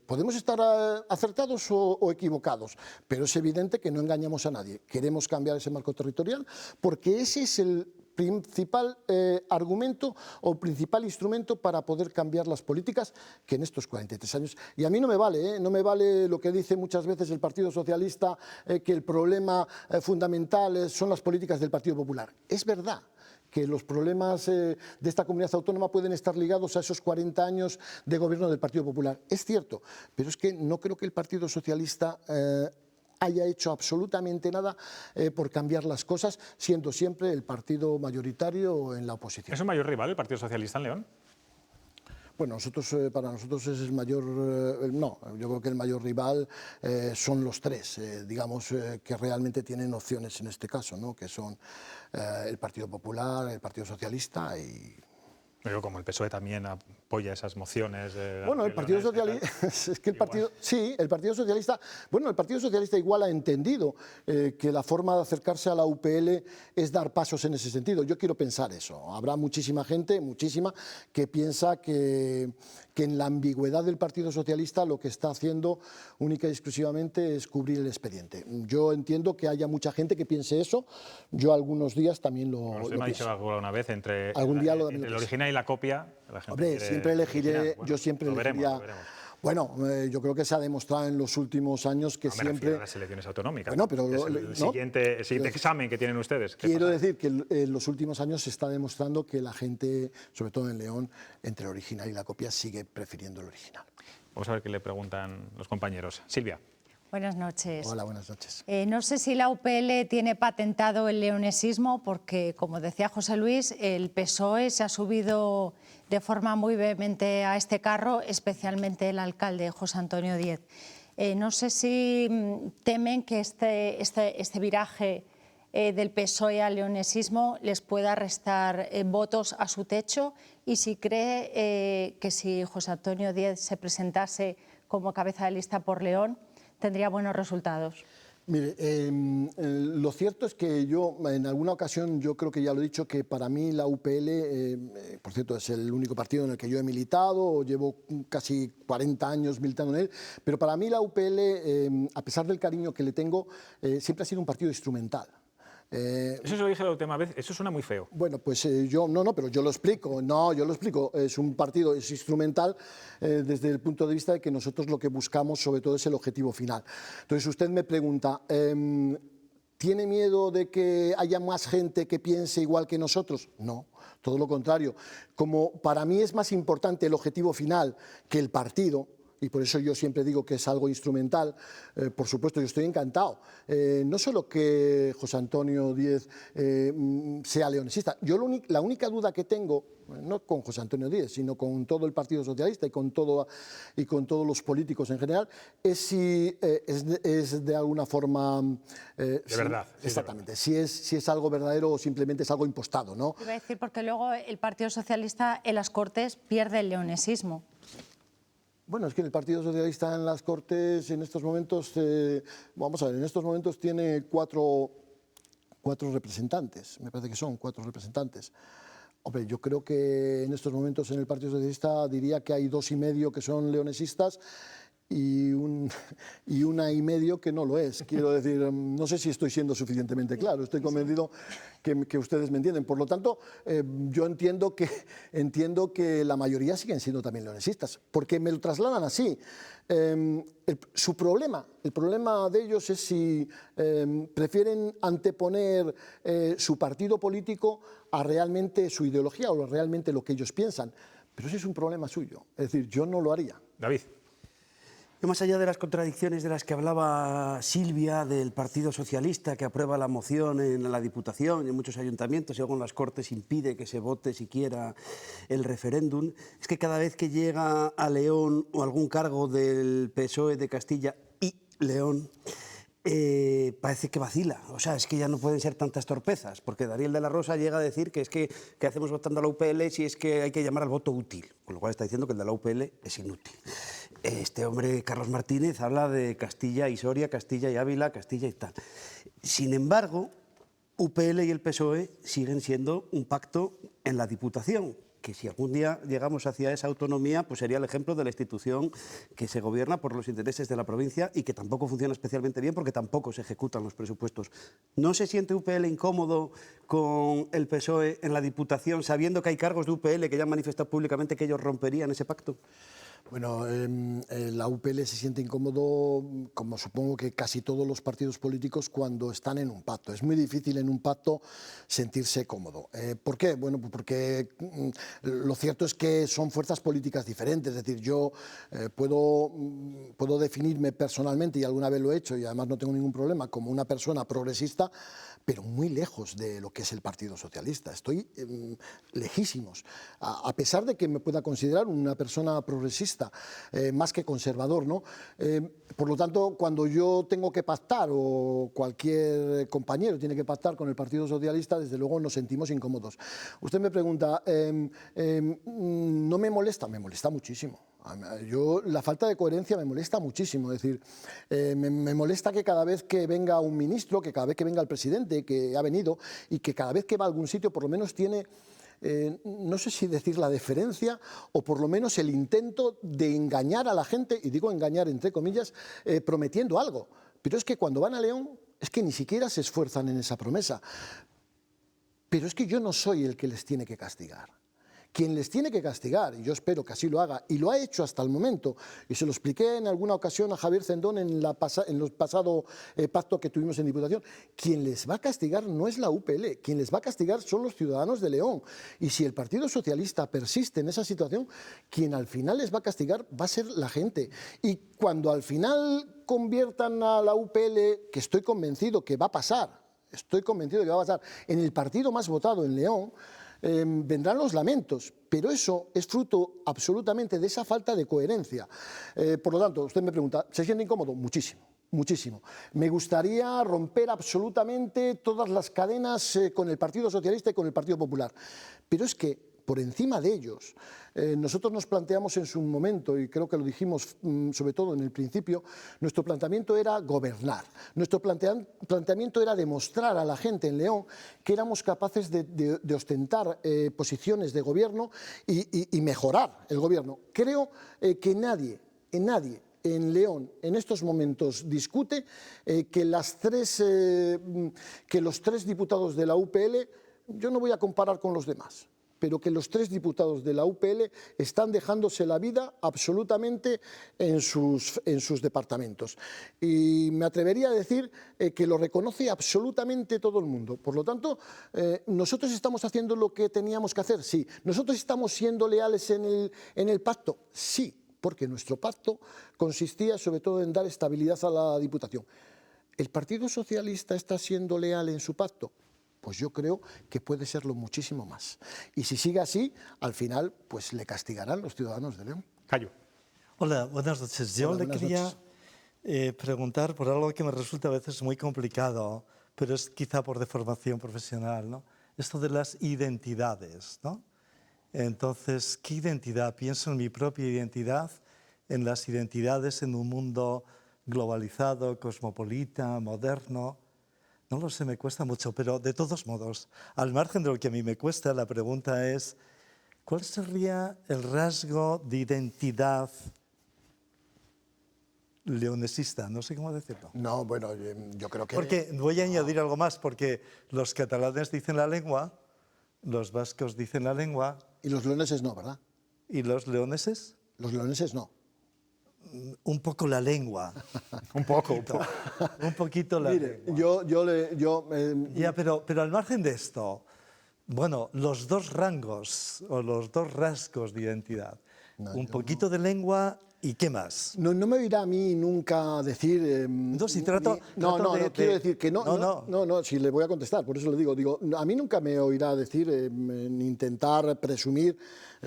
Speaker 14: Podemos estar acertados o equivocados, pero es evidente que no engañamos a nadie. Queremos cambiar ese marco territorial porque ese es el principal argumento o principal instrumento para poder cambiar las políticas que en estos 43 años. Y a mí no me vale lo que dice muchas veces el Partido Socialista, que el problema fundamental son las políticas del Partido Popular. Es verdad que los problemas de esta comunidad autónoma pueden estar ligados a esos 40 años de gobierno del Partido Popular. Es cierto, pero es que no creo que el Partido Socialista haya hecho absolutamente nada por cambiar las cosas, siendo siempre el partido mayoritario en la oposición.
Speaker 1: ¿Es un mayor rival el Partido Socialista en León?
Speaker 14: Bueno, para nosotros es el mayor, no, yo creo que el mayor rival son los tres, que realmente tienen opciones en este caso, ¿no? Que son el Partido Popular, el Partido Socialista y...
Speaker 1: Pero como el PSOE también apoya esas mociones...
Speaker 14: Bueno, el Partido Socialista... Es que el Partido... Sí, el Partido Socialista... Bueno, el Partido Socialista igual ha entendido que la forma de acercarse a la UPL es dar pasos en ese sentido. Yo quiero pensar eso. Habrá muchísima gente, que piensa que en la ambigüedad del Partido Socialista lo que está haciendo única y exclusivamente es cubrir el expediente. Yo entiendo que haya mucha gente que piense eso. Yo algunos días también lo
Speaker 1: usted me ha dicho alguna vez entre el original y la copia. La gente
Speaker 14: Hombre, siempre elegiré, yo siempre elegiría... Bueno, yo creo que se ha demostrado en los últimos años que siempre...
Speaker 1: las elecciones autonómicas.
Speaker 14: Bueno, pero
Speaker 1: es el siguiente examen que tienen ustedes.
Speaker 14: Quiero decir que en los últimos años se está demostrando que la gente, sobre todo en León, entre el original y la copia, sigue prefiriendo el original.
Speaker 1: Vamos a ver qué le preguntan los compañeros. Silvia.
Speaker 9: Buenas noches.
Speaker 14: Hola, buenas noches.
Speaker 9: No sé si la UPL tiene patentado el leonesismo porque, como decía José Luis, el PSOE se ha subido de forma muy vehemente a este carro, especialmente el alcalde José Antonio Díez. No sé si temen que este viraje del PSOE al leonesismo les pueda restar votos a su techo y si cree que si José Antonio Díez se presentase como cabeza de lista por León, tendría buenos resultados.
Speaker 14: Mire, lo cierto es que yo, en alguna ocasión, yo creo que ya lo he dicho, que para mí la UPL, por cierto, es el único partido en el que yo he militado, llevo casi 40 años militando en él, pero para mí la UPL, a pesar del cariño que le tengo, siempre ha sido un partido instrumental.
Speaker 1: Eso se lo dije la última vez, eso suena muy feo.
Speaker 14: Bueno, pues pero yo lo explico, es un partido, es instrumental desde el punto de vista de que nosotros lo que buscamos sobre todo es el objetivo final. Entonces usted me pregunta, ¿tiene miedo de que haya más gente que piense igual que nosotros? No, todo lo contrario. Como para mí es más importante el objetivo final que el partido, y por eso yo siempre digo que es algo instrumental, por supuesto yo estoy encantado. No solo que José Antonio Díez sea leonesista, yo la única duda que tengo, no con José Antonio Díez, sino con todo el Partido Socialista y con todos los políticos en general, es si es de alguna forma...
Speaker 1: de verdad.
Speaker 14: Exactamente, si es algo verdadero o simplemente es algo impostado, ¿no?
Speaker 9: Iba a decir porque luego el Partido Socialista en las Cortes pierde el leonesismo.
Speaker 14: Bueno, es que el Partido Socialista en las Cortes en estos momentos, vamos a ver, en estos momentos tiene cuatro representantes, me parece que son 4 representantes. Hombre, yo creo que en estos momentos en el Partido Socialista diría que hay 2,5 que son leonesistas y 1,5 que no lo es. Quiero decir, no sé si estoy siendo suficientemente claro, estoy convencido que ustedes me entienden. Por lo tanto, yo entiendo que la mayoría siguen siendo también leonesistas, porque me lo trasladan así. El problema de ellos es si prefieren anteponer su partido político a realmente su ideología o realmente lo que ellos piensan. Pero ese es un problema suyo. Es decir, yo no lo haría.
Speaker 1: David.
Speaker 7: Y más allá de las contradicciones de las que hablaba Silvia, del Partido Socialista que aprueba la moción en la Diputación y en muchos ayuntamientos y luego en las Cortes impide que se vote siquiera el referéndum, es que cada vez que llega a León o algún cargo del PSOE de Castilla y León, parece que vacila. O sea, es que ya no pueden ser tantas torpezas, porque Daniel de la Rosa llega a decir que es que ¿qué hacemos votando a la UPL si es que hay que llamar al voto útil? Con lo cual está diciendo que el de la UPL es inútil. Este hombre, Carlos Martínez, habla de Castilla y Soria, Castilla y Ávila, Castilla y tal. Sin embargo, UPL y el PSOE siguen siendo un pacto en la Diputación, que si algún día llegamos hacia esa autonomía, pues sería el ejemplo de la institución que se gobierna por los intereses de la provincia y que tampoco funciona especialmente bien porque tampoco se ejecutan los presupuestos. ¿No se siente UPL incómodo con el PSOE en la Diputación, sabiendo que hay cargos de UPL que ya han manifestado públicamente que ellos romperían ese pacto?
Speaker 14: Bueno, la UPL se siente incómodo, como supongo que casi todos los partidos políticos, cuando están en un pacto. Es muy difícil en un pacto sentirse cómodo. ¿Por qué? Bueno, pues porque lo cierto es que son fuerzas políticas diferentes. Es decir, yo puedo definirme personalmente, y alguna vez lo he hecho, y además no tengo ningún problema, como una persona progresista, pero muy lejos de lo que es el Partido Socialista. Estoy lejísimos. A pesar de que me pueda considerar una persona progresista, más que conservador, ¿no? Por lo tanto, cuando yo tengo que pactar o cualquier compañero tiene que pactar con el Partido Socialista, desde luego nos sentimos incómodos. Usted me pregunta, ¿no me molesta? Me molesta muchísimo. La falta de coherencia me molesta muchísimo. Es decir, me molesta que cada vez que venga un ministro, que cada vez que venga el presidente, que ha venido, y que cada vez que va a algún sitio por lo menos tiene, no sé si decir la deferencia o por lo menos el intento de engañar a la gente, y digo engañar entre comillas, prometiendo algo. Pero es que cuando van a León es que ni siquiera se esfuerzan en esa promesa. Pero es que yo no soy el que les tiene que castigar. Quien les tiene que castigar, y yo espero que así lo haga, y lo ha hecho hasta el momento, y se lo expliqué en alguna ocasión a Javier Cendón en el pasado pacto que tuvimos en Diputación, quien les va a castigar no es la UPL, quien les va a castigar son los ciudadanos de León. Y si el Partido Socialista persiste en esa situación, quien al final les va a castigar va a ser la gente. Y cuando al final conviertan a la UPL, que estoy convencido que va a pasar, en el partido más votado en León, vendrán los lamentos, pero eso es fruto absolutamente de esa falta de coherencia. Por lo tanto, usted me pregunta, ¿se siente incómodo? Muchísimo, muchísimo. Me gustaría romper absolutamente todas las cadenas con el Partido Socialista y con el Partido Popular, pero es que por encima de ellos, nosotros nos planteamos en su momento, y creo que lo dijimos sobre todo en el principio, nuestro planteamiento era gobernar. Nuestro planteamiento era demostrar a la gente en León que éramos capaces de ostentar posiciones de gobierno y mejorar el gobierno. Creo que nadie en León en estos momentos discute que los 3 diputados de la UPL, yo no voy a comparar con los demás, pero que los 3 diputados de la UPL están dejándose la vida absolutamente en sus departamentos. Y me atrevería a decir que lo reconoce absolutamente todo el mundo. Por lo tanto, ¿nosotros estamos haciendo lo que teníamos que hacer? Sí. ¿Nosotros estamos siendo leales en el pacto? Sí, porque nuestro pacto consistía sobre todo en dar estabilidad a la Diputación. ¿El Partido Socialista está siendo leal en su pacto? Pues yo creo que puede serlo muchísimo más. Y si sigue así, al final, pues le castigarán los ciudadanos de León.
Speaker 1: Cayo.
Speaker 8: Hola, buenas noches. Yo le quería preguntar por algo que me resulta a veces muy complicado, pero es quizá por deformación profesional, ¿no? Esto de las identidades, ¿no? Entonces, ¿qué identidad? Pienso en mi propia identidad, en las identidades en un mundo globalizado, cosmopolita, moderno. No lo sé, me cuesta mucho, pero de todos modos, al margen de lo que a mí me cuesta, la pregunta es, ¿cuál sería el rasgo de identidad leonesista? No sé cómo decirlo.
Speaker 14: No, bueno, yo creo que...
Speaker 8: Porque voy a añadir algo más, porque los catalanes dicen la lengua, los vascos dicen la lengua.
Speaker 14: Y los leoneses no, ¿verdad?
Speaker 8: ¿Y los leoneses?
Speaker 14: Los leoneses no.
Speaker 8: Un poco la lengua.
Speaker 1: Un poco.
Speaker 8: Un poquito la lengua.
Speaker 14: Ya,
Speaker 8: pero al margen de esto, bueno, los dos rangos o los dos rasgos de identidad. Un poquito de lengua y ¿qué más?
Speaker 14: No me oirá a mí nunca decir...
Speaker 8: no, si trato...
Speaker 14: quiero decir que no, si le voy a contestar, por eso le digo, a mí nunca me oirá decir, ni intentar presumir,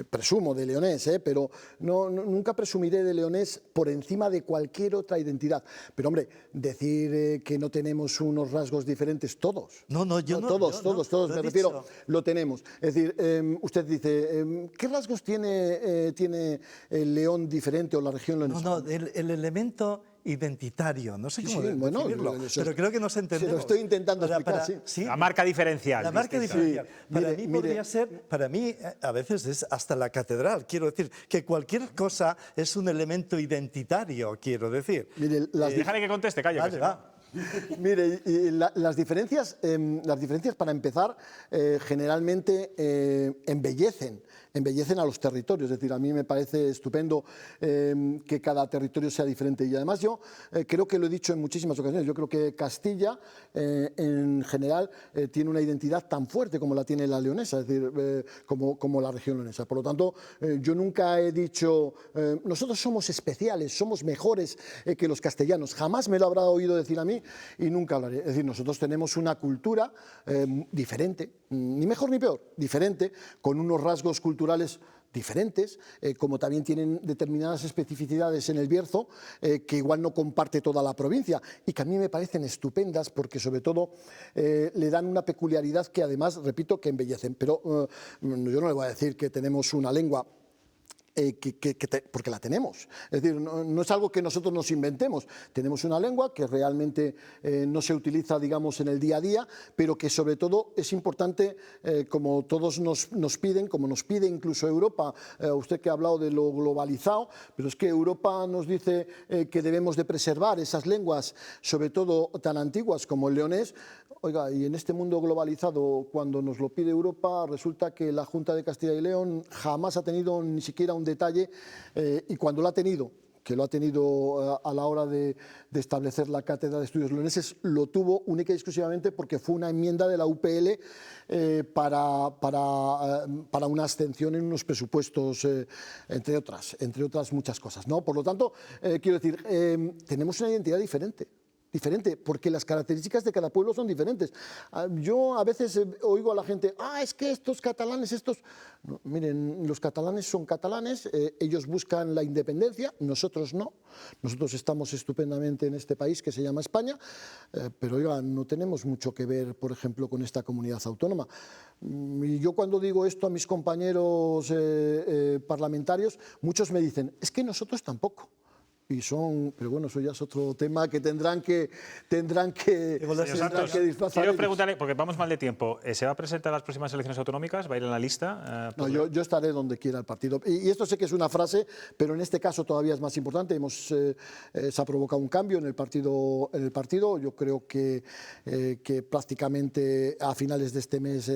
Speaker 14: presumo de leonés, pero nunca presumiré de leonés por encima de cualquier otra identidad. Pero hombre, decir que no tenemos unos rasgos diferentes, todos. Todos, me refiero, lo tenemos. Es decir, usted dice, ¿qué rasgos tiene el león diferente o la región leonesa?
Speaker 8: El elemento identitario, no sé cómo definirlo, pero creo que nos entendemos.
Speaker 14: Se lo estoy intentando explicar,
Speaker 8: sí.
Speaker 1: La marca diferencial.
Speaker 8: La marca diferencial. Para mí a veces es hasta la catedral, quiero decir, que cualquier cosa es un elemento identitario, quiero decir.
Speaker 1: Déjale que conteste, Cayo.
Speaker 8: Vale, va.
Speaker 14: Mire, las diferencias para empezar, generalmente embellecen a los territorios. Es decir, a mí me parece estupendo que cada territorio sea diferente. Y además yo creo que lo he dicho en muchísimas ocasiones, yo creo que Castilla en general tiene una identidad tan fuerte como la tiene la leonesa, es decir, como la región leonesa. Por lo tanto, yo nunca he dicho, nosotros somos especiales, somos mejores que los castellanos. Jamás me lo habrá oído decir a mí y nunca hablaré. Es decir, nosotros tenemos una cultura diferente, ni mejor ni peor, diferente, con unos rasgos culturales diferentes, como también tienen determinadas especificidades en el Bierzo que igual no comparte toda la provincia y que a mí me parecen estupendas porque sobre todo le dan una peculiaridad que además, repito, que embellecen. Pero yo no le voy a decir que tenemos una lengua porque la tenemos. Es decir, no es algo que nosotros nos inventemos. Tenemos una lengua que realmente no se utiliza, digamos, en el día a día, pero que sobre todo es importante, como todos nos piden, como nos pide incluso Europa, usted que ha hablado de lo globalizado, pero es que Europa nos dice que debemos de preservar esas lenguas, sobre todo tan antiguas como el leonés. Oiga, y en este mundo globalizado, cuando nos lo pide Europa, resulta que la Junta de Castilla y León jamás ha tenido ni siquiera un detalle, y cuando lo ha tenido, que lo ha tenido a la hora de establecer la Cátedra de Estudios Leoneses, lo tuvo única y exclusivamente porque fue una enmienda de la UPL para una abstención en unos presupuestos, entre otras muchas cosas, ¿no? Por lo tanto, quiero decir, tenemos una identidad diferente, porque las características de cada pueblo son diferentes. Yo a veces oigo a la gente, es que estos catalanes, No, miren, los catalanes son catalanes, ellos buscan la independencia, nosotros no. Nosotros estamos estupendamente en este país que se llama España, pero oiga, no tenemos mucho que ver, por ejemplo, con esta comunidad autónoma. Y yo cuando digo esto a mis compañeros parlamentarios, muchos me dicen, es que nosotros tampoco. Pero bueno, eso ya es otro tema que tendrán que disfrazar.
Speaker 1: Quiero preguntarle, porque vamos mal de tiempo, ¿se va a presentar a las próximas elecciones autonómicas? ¿Va a ir en la lista?
Speaker 14: No, yo estaré donde quiera el partido. Y esto sé que es una frase, pero en este caso todavía es más importante. Se ha provocado un cambio en el partido. Yo creo que prácticamente a finales de este mes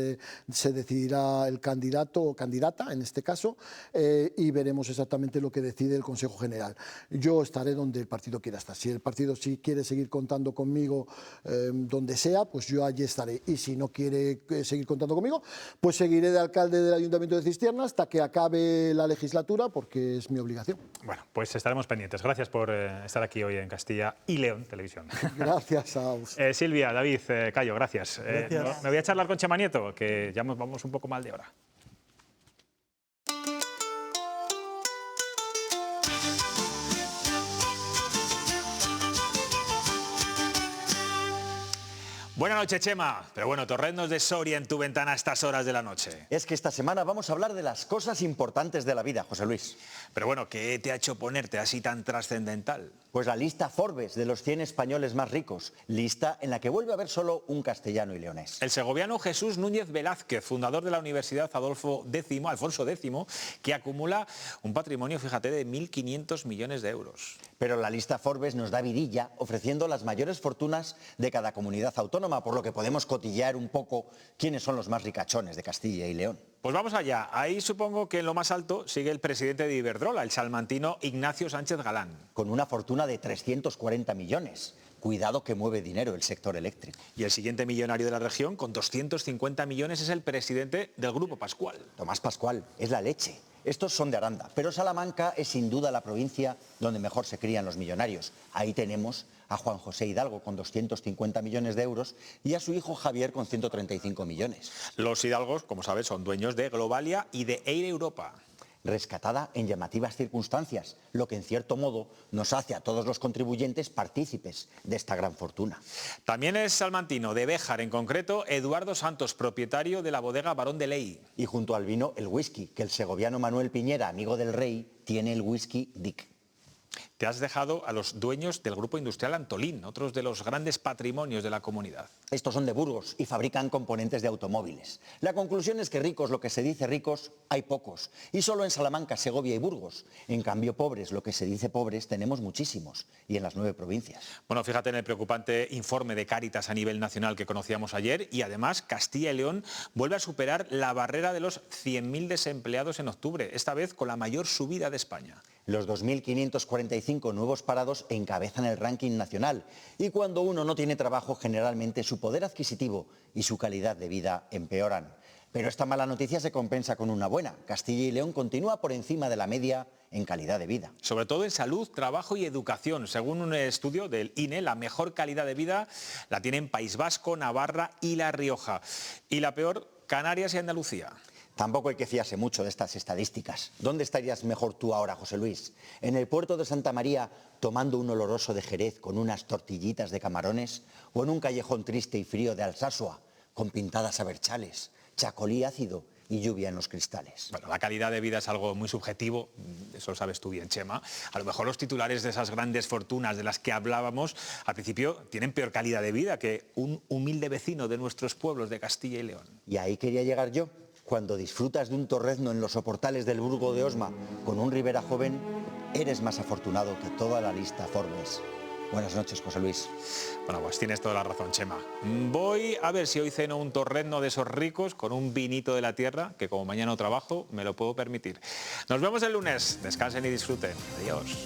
Speaker 14: se decidirá el candidato o candidata, en este caso, y veremos exactamente lo que decide el Consejo General. Yo estaré donde el partido quiera estar. Si el partido quiere seguir contando conmigo donde sea, pues yo allí estaré. Y si no quiere seguir contando conmigo, pues seguiré de alcalde del Ayuntamiento de Cistierna hasta que acabe la legislatura, porque es mi obligación.
Speaker 1: Bueno, pues estaremos pendientes. Gracias por estar aquí hoy en Castilla y León Televisión.
Speaker 14: Gracias a usted.
Speaker 1: Silvia, David, Cayo, gracias.
Speaker 8: Gracias.
Speaker 1: Me voy a charlar con Chema Nieto, que ya vamos un poco mal de hora. Buenas noches, Chema. Pero bueno, torrendos de Soria en tu ventana a estas horas de la noche.
Speaker 15: Es que esta semana vamos a hablar de las cosas importantes de la vida, José Luis.
Speaker 1: Pero bueno, ¿qué te ha hecho ponerte así tan trascendental?
Speaker 15: Pues la lista Forbes de los 100 españoles más ricos, lista en la que vuelve a haber solo un castellano y leonés.
Speaker 1: El segoviano Jesús Núñez Velázquez, fundador de la Universidad Alfonso X, que acumula un patrimonio, fíjate, de 1.500 millones de euros.
Speaker 15: Pero la lista Forbes nos da vidilla ofreciendo las mayores fortunas de cada comunidad autónoma, por lo que podemos cotillear un poco quiénes son los más ricachones de Castilla y León.
Speaker 1: Pues vamos allá. Ahí supongo que en lo más alto sigue el presidente de Iberdrola, el salmantino Ignacio Sánchez Galán.
Speaker 15: Con una fortuna de 340 millones. Cuidado que mueve dinero el sector eléctrico.
Speaker 1: Y el siguiente millonario de la región, con 250 millones, es el presidente del Grupo Pascual.
Speaker 15: Tomás Pascual, es la leche. Estos son de Aranda, pero Salamanca es sin duda la provincia donde mejor se crían los millonarios. Ahí tenemos a Juan José Hidalgo con 250 millones de euros y a su hijo Javier con 135 millones.
Speaker 1: Los Hidalgos, como sabes, son dueños de Globalia y de Air Europa.
Speaker 15: Rescatada en llamativas circunstancias, lo que en cierto modo nos hace a todos los contribuyentes partícipes de esta gran fortuna.
Speaker 1: También es salmantino, de Béjar en concreto, Eduardo Santos, propietario de la bodega Barón de Ley.
Speaker 15: Y junto al vino, el whisky, que el segoviano Manuel Piñera, amigo del rey, tiene el whisky Dick.
Speaker 1: Te has dejado a los dueños del grupo industrial Antolín, otros de los grandes patrimonios de la comunidad.
Speaker 15: Estos son de Burgos y fabrican componentes de automóviles. La conclusión es que ricos, lo que se dice ricos, hay pocos. Y solo en Salamanca, Segovia y Burgos. En cambio, pobres, lo que se dice pobres, tenemos muchísimos. Y en las 9 provincias.
Speaker 1: Bueno, fíjate en el preocupante informe de Cáritas a nivel nacional que conocíamos ayer. Y además, Castilla y León vuelve a superar la barrera de los 100.000 desempleados en octubre. Esta vez con la mayor subida de España.
Speaker 15: Los 2.545 nuevos parados encabezan el ranking nacional y cuando uno no tiene trabajo generalmente su poder adquisitivo y su calidad de vida empeoran. Pero esta mala noticia se compensa con una buena. Castilla y León continúa por encima de la media en calidad de vida.
Speaker 1: Sobre todo en salud, trabajo y educación. Según un estudio del INE, la mejor calidad de vida la tienen País Vasco, Navarra y La Rioja. Y la peor, Canarias y Andalucía.
Speaker 15: Tampoco hay que fiarse mucho de estas estadísticas. ¿Dónde estarías mejor tú ahora, José Luis? ¿En el puerto de Santa María tomando un oloroso de Jerez con unas tortillitas de camarones? ¿O en un callejón triste y frío de Alsasua con pintadas abertzales, chacolí ácido y lluvia en los cristales?
Speaker 1: Bueno, la calidad de vida es algo muy subjetivo, eso lo sabes tú bien, Chema. A lo mejor los titulares de esas grandes fortunas de las que hablábamos al principio tienen peor calidad de vida que un humilde vecino de nuestros pueblos de Castilla y León.
Speaker 15: Y ahí quería llegar yo. Cuando disfrutas de un torrezno en los soportales del Burgo de Osma con un Ribera joven, eres más afortunado que toda la lista Forbes. Buenas noches, José Luis.
Speaker 1: Bueno, pues tienes toda la razón, Chema. Voy a ver si hoy ceno un torrezno de esos ricos con un vinito de la tierra, que como mañana no trabajo, me lo puedo permitir. Nos vemos el lunes. Descansen y disfruten. Adiós.